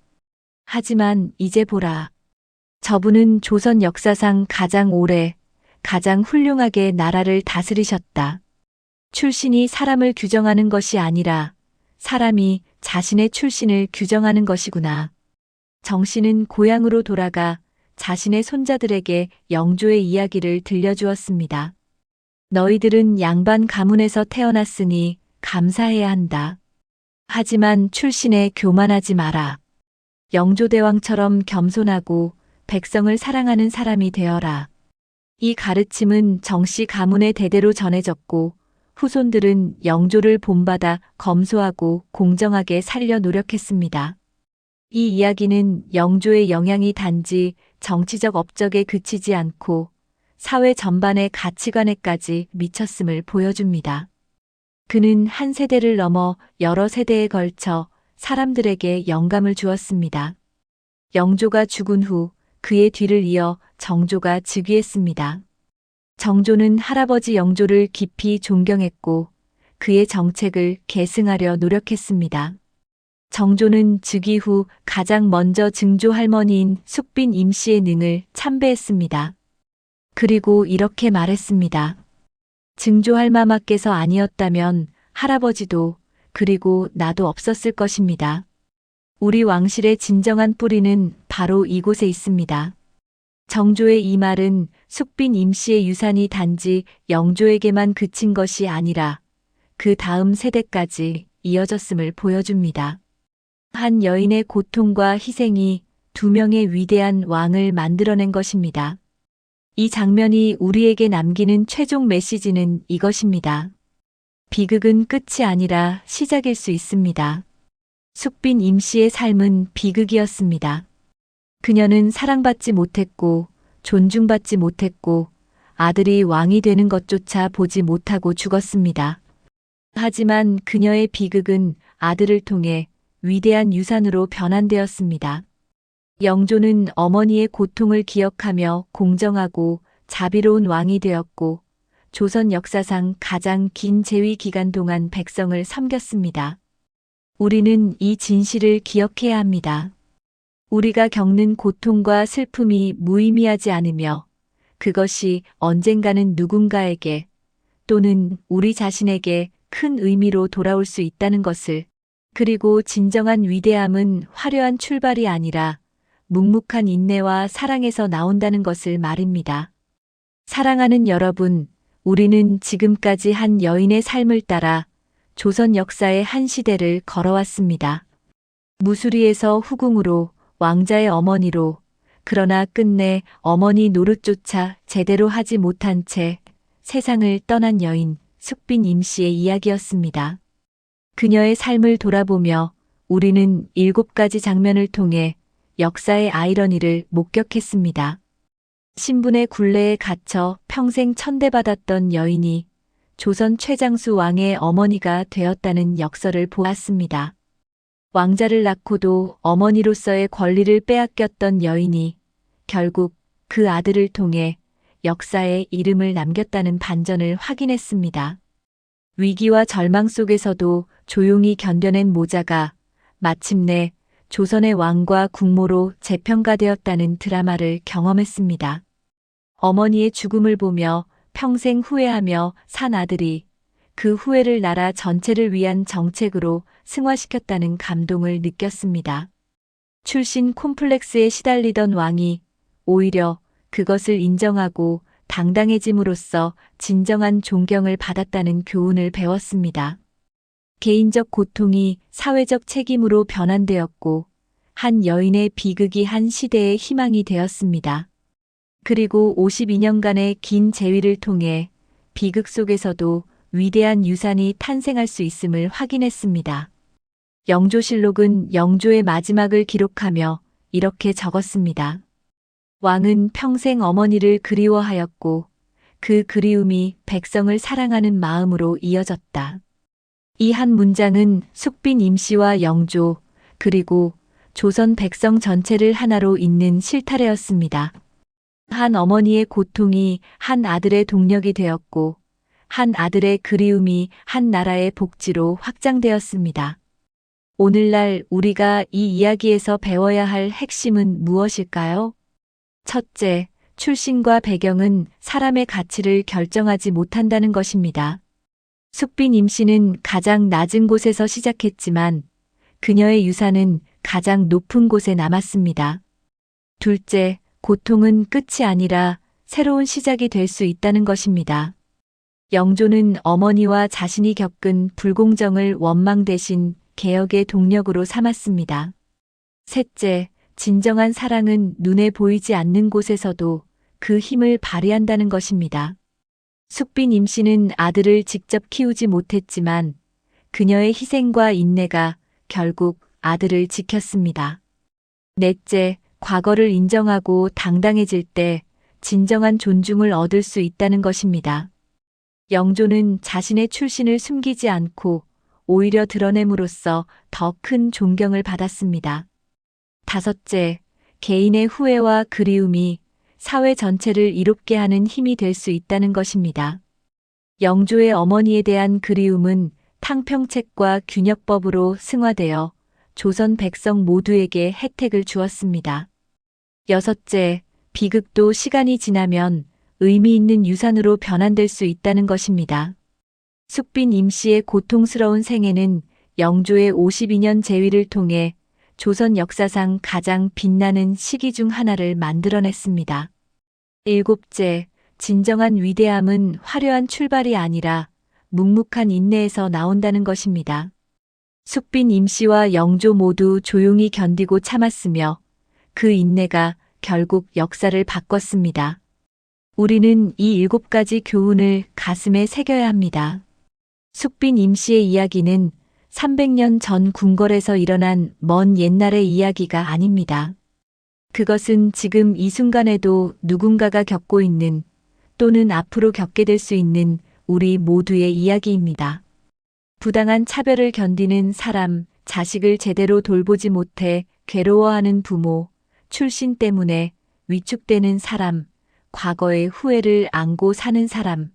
[SPEAKER 1] 하지만 이제 보라. 저분은 조선 역사상 가장 오래, 가장 훌륭하게 나라를 다스리셨다. 출신이 사람을 규정하는 것이 아니라 사람이 자신의 출신을 규정하는 것이구나. 정 씨는 고향으로 돌아가 자신의 손자들에게 영조의 이야기를 들려주었습니다. 너희들은 양반 가문에서 태어났으니 감사해야 한다. 하지만 출신에 교만하지 마라. 영조대왕처럼 겸손하고 백성을 사랑하는 사람이 되어라. 이 가르침은 정씨 가문에 대대로 전해졌고 후손들은 영조를 본받아 검소하고 공정하게 살려 노력했습니다. 이 이야기는 영조의 영향이 단지 정치적 업적에 그치지 않고 사회 전반의 가치관에까지 미쳤음을 보여줍니다. 그는 한 세대를 넘어 여러 세대에 걸쳐 사람들에게 영감을 주었습니다. 영조가 죽은 후 그의 뒤를 이어 정조가 즉위했습니다. 정조는 할아버지 영조를 깊이 존경했고 그의 정책을 계승하려 노력했습니다. 정조는 즉위 후 가장 먼저 증조 할머니인 숙빈 임씨의 능을 참배했습니다. 그리고 이렇게 말했습니다. 증조 할마마께서 아니었다면 할아버지도 그리고 나도 없었을 것입니다. 우리 왕실의 진정한 뿌리는 바로 이곳에 있습니다. 정조의 이 말은 숙빈 임씨의 유산이 단지 영조에게만 그친 것이 아니라 그 다음 세대까지 이어졌음을 보여줍니다. 한 여인의 고통과 희생이 두 명의 위대한 왕을 만들어낸 것입니다. 이 장면이 우리에게 남기는 최종 메시지는 이것입니다. 비극은 끝이 아니라 시작일 수 있습니다. 숙빈 임씨의 삶은 비극이었습니다. 그녀는 사랑받지 못했고 존중받지 못했고 아들이 왕이 되는 것조차 보지 못하고 죽었습니다. 하지만 그녀의 비극은 아들을 통해 위대한 유산으로 변환되었습니다. 영조는 어머니의 고통을 기억하며 공정하고 자비로운 왕이 되었고 조선 역사상 가장 긴 재위 기간 동안 백성을 섬겼습니다. 우리는 이 진실을 기억해야 합니다. 우리가 겪는 고통과 슬픔이 무의미하지 않으며 그것이 언젠가는 누군가에게 또는 우리 자신에게 큰 의미로 돌아올 수 있다는 것을, 그리고 진정한 위대함은 화려한 출발이 아니라 묵묵한 인내와 사랑에서 나온다는 것을 말입니다. 사랑하는 여러분, 우리는 지금까지 한 여인의 삶을 따라 조선 역사의 한 시대를 걸어왔습니다. 무수리에서 후궁으로, 왕자의 어머니로, 그러나 끝내 어머니 노릇조차 제대로 하지 못한 채 세상을 떠난 여인 숙빈 임씨의 이야기였습니다. 그녀의 삶을 돌아보며 우리는 7가지 장면을 통해 역사의 아이러니를 목격했습니다. 신분의 굴레에 갇혀 평생 천대받았던 여인이 조선 최장수 왕의 어머니가 되었다는 역설을 보았습니다. 왕자를 낳고도 어머니로서의 권리를 빼앗겼던 여인이 결국 그 아들을 통해 역사에 이름을 남겼다는 반전을 확인했습니다. 위기와 절망 속에서도 조용히 견뎌낸 모자가 마침내 조선의 왕과 국모로 재평가되었다는 드라마를 경험했습니다. 어머니의 죽음을 보며 평생 후회하며 산 아들이 그 후회를 나라 전체를 위한 정책으로 승화시켰다는 감동을 느꼈습니다. 출신 콤플렉스에 시달리던 왕이 오히려 그것을 인정하고 당당해짐으로써 진정한 존경을 받았다는 교훈을 배웠습니다. 개인적 고통이 사회적 책임으로 변환되었고 한 여인의 비극이 한 시대의 희망이 되었습니다. 그리고 52년간의 긴 재위를 통해 비극 속에서도 위대한 유산이 탄생할 수 있음을 확인했습니다. 영조실록은 영조의 마지막을 기록하며 이렇게 적었습니다. 왕은 평생 어머니를 그리워하였고 그 그리움이 백성을 사랑하는 마음으로 이어졌다. 이 한 문장은 숙빈 임씨와 영조 그리고 조선 백성 전체를 하나로 잇는 실타래였습니다. 한 어머니의 고통이 한 아들의 동력이 되었고 한 아들의 그리움이 한 나라의 복지로 확장되었습니다. 오늘날 우리가 이 이야기에서 배워야 할 핵심은 무엇일까요? 첫째, 출신과 배경은 사람의 가치를 결정하지 못한다는 것입니다. 숙빈 임씨는 가장 낮은 곳에서 시작했지만 그녀의 유산은 가장 높은 곳에 남았습니다. 둘째, 고통은 끝이 아니라 새로운 시작이 될 수 있다는 것입니다. 영조는 어머니와 자신이 겪은 불공정을 원망 대신 개혁의 동력으로 삼았습니다. 셋째, 진정한 사랑은 눈에 보이지 않는 곳에서도 그 힘을 발휘한다는 것입니다. 숙빈 임씨는 아들을 직접 키우지 못했지만 그녀의 희생과 인내가 결국 아들을 지켰습니다. 넷째, 과거를 인정하고 당당해질 때 진정한 존중을 얻을 수 있다는 것입니다. 영조는 자신의 출신을 숨기지 않고 오히려 드러냄으로써 더 큰 존경을 받았습니다. 다섯째, 개인의 후회와 그리움이 사회 전체를 이롭게 하는 힘이 될 수 있다는 것입니다. 영조의 어머니에 대한 그리움은 탕평책과 균역법으로 승화되어 조선 백성 모두에게 혜택을 주었습니다. 여섯째, 비극도 시간이 지나면 의미 있는 유산으로 변환될 수 있다는 것입니다. 숙빈 임씨의 고통스러운 생애는 영조의 52년 재위를 통해 조선 역사상 가장 빛나는 시기 중 하나를 만들어냈습니다. 일곱째, 진정한 위대함은 화려한 출발이 아니라 묵묵한 인내에서 나온다는 것입니다. 숙빈 임씨와 영조 모두 조용히 견디고 참았으며 그 인내가 결국 역사를 바꿨습니다. 우리는 이 7가지 교훈을 가슴에 새겨야 합니다. 숙빈 임씨의 이야기는 300년 전 궁궐에서 일어난 먼 옛날의 이야기가 아닙니다. 그것은 지금 이 순간에도 누군가가 겪고 있는 또는 앞으로 겪게 될 수 있는 우리 모두의 이야기입니다. 부당한 차별을 견디는 사람, 자식을 제대로 돌보지 못해 괴로워하는 부모, 출신 때문에 위축되는 사람, 과거의 후회를 안고 사는 사람,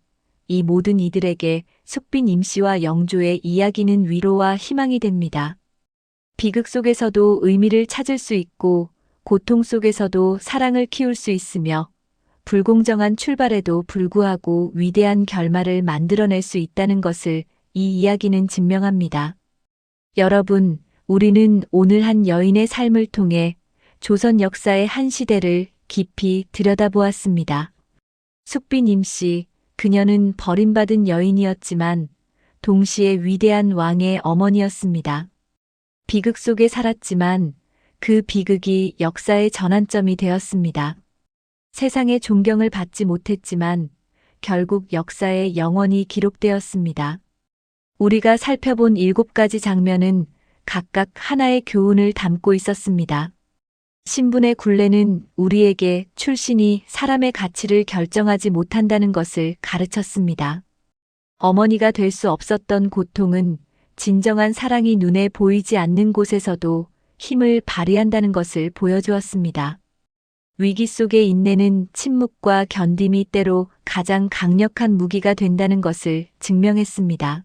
[SPEAKER 1] 이 모든 이들에게 숙빈 임씨와 영조의 이야기는 위로와 희망이 됩니다. 비극 속에서도 의미를 찾을 수 있고 고통 속에서도 사랑을 키울 수 있으며 불공정한 출발에도 불구하고 위대한 결말을 만들어낼 수 있다는 것을 이 이야기는 증명합니다. 여러분, 우리는 오늘 한 여인의 삶을 통해 조선 역사의 한 시대를 깊이 들여다보았습니다. 숙빈 임씨, 그녀는 버림받은 여인이었지만 동시에 위대한 왕의 어머니였습니다. 비극 속에 살았지만 그 비극이 역사의 전환점이 되었습니다. 세상의 존경을 받지 못했지만 결국 역사에 영원히 기록되었습니다. 우리가 살펴본 7가지 장면은 각각 하나의 교훈을 담고 있었습니다. 신분의 굴레는 우리에게 출신이 사람의 가치를 결정하지 못한다는 것을 가르쳤습니다. 어머니가 될 수 없었던 고통은 진정한 사랑이 눈에 보이지 않는 곳에서도 힘을 발휘한다는 것을 보여주었습니다. 위기 속의 인내는 침묵과 견딤이 때로 가장 강력한 무기가 된다는 것을 증명했습니다.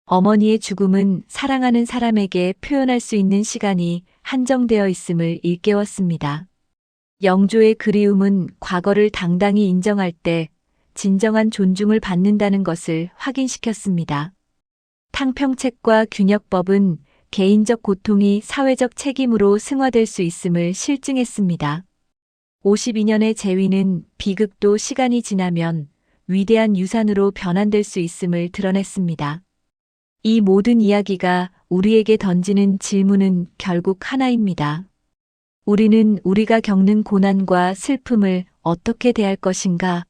[SPEAKER 1] 어머니의 죽음은 사랑하는 사람에게 표현할 수 있는 시간이 한정되어 있음을 일깨웠습니다. 영조의 그리움은 과거를 당당히 인정할 때 진정한 존중을 받는다는 것을 확인시켰습니다. 탕평책과 균역법은 개인적 고통이 사회적 책임으로 승화될 수 있음을 실증했습니다. 52년의 재위는 비극도 시간이 지나면 위대한 유산으로 변환될 수 있음을 드러냈습니다. 이 모든 이야기가 우리에게 던지는 질문은 결국 하나입니다. 우리는 우리가 겪는 고난과 슬픔을 어떻게 대할 것인가?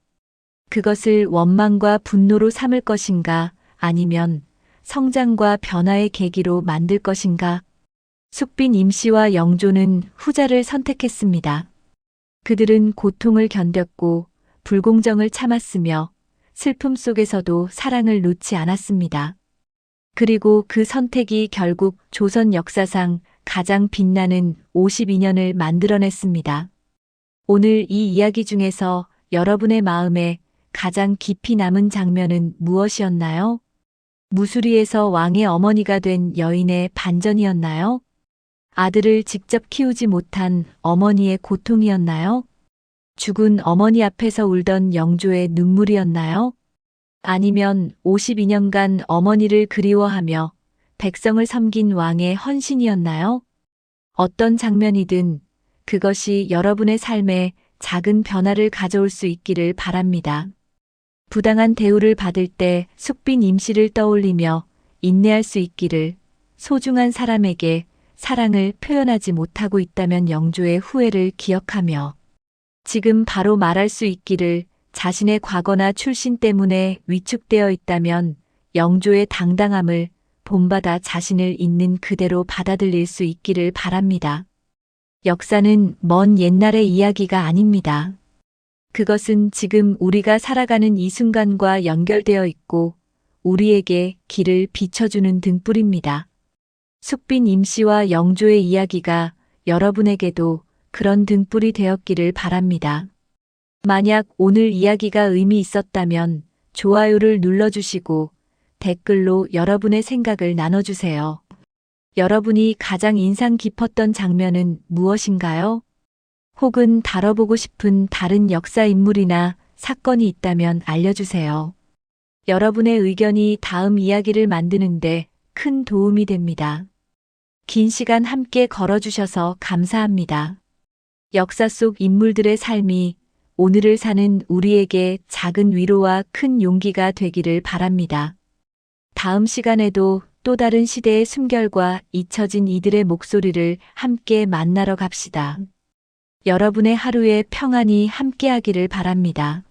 [SPEAKER 1] 그것을 원망과 분노로 삼을 것인가? 아니면 성장과 변화의 계기로 만들 것인가? 숙빈 임씨와 영조는 후자를 선택했습니다. 그들은 고통을 견뎠고 불공정을 참았으며 슬픔 속에서도 사랑을 놓지 않았습니다. 그리고 그 선택이 결국 조선 역사상 가장 빛나는 52년을 만들어냈습니다. 오늘 이 이야기 중에서 여러분의 마음에 가장 깊이 남은 장면은 무엇이었나요? 무수리에서 왕의 어머니가 된 여인의 반전이었나요? 아들을 직접 키우지 못한 어머니의 고통이었나요? 죽은 어머니 앞에서 울던 영조의 눈물이었나요? 아니면 52년간 어머니를 그리워하며 백성을 섬긴 왕의 헌신이었나요? 어떤 장면이든 그것이 여러분의 삶에 작은 변화를 가져올 수 있기를 바랍니다. 부당한 대우를 받을 때 숙빈 임씨를 떠올리며 인내할 수 있기를, 소중한 사람에게 사랑을 표현하지 못하고 있다면 영조의 후회를 기억하며 지금 바로 말할 수 있기를, 자신의 과거나 출신 때문에 위축되어 있다면 영조의 당당함을 본받아 자신을 있는 그대로 받아들일 수 있기를 바랍니다. 역사는 먼 옛날의 이야기가 아닙니다. 그것은 지금 우리가 살아가는 이 순간과 연결되어 있고 우리에게 길을 비춰주는 등불입니다. 숙빈 임씨와 영조의 이야기가 여러분에게도 그런 등불이 되었기를 바랍니다. 만약 오늘 이야기가 의미 있었다면 좋아요를 눌러주시고 댓글로 여러분의 생각을 나눠주세요. 여러분이 가장 인상 깊었던 장면은 무엇인가요? 혹은 다뤄보고 싶은 다른 역사 인물이나 사건이 있다면 알려주세요. 여러분의 의견이 다음 이야기를 만드는데 큰 도움이 됩니다. 긴 시간 함께 걸어주셔서 감사합니다. 역사 속 인물들의 삶이 오늘을 사는 우리에게 작은 위로와 큰 용기가 되기를 바랍니다. 다음 시간에도 또 다른 시대의 숨결과 잊혀진 이들의 목소리를 함께 만나러 갑시다. 여러분의 하루에 평안이 함께하기를 바랍니다.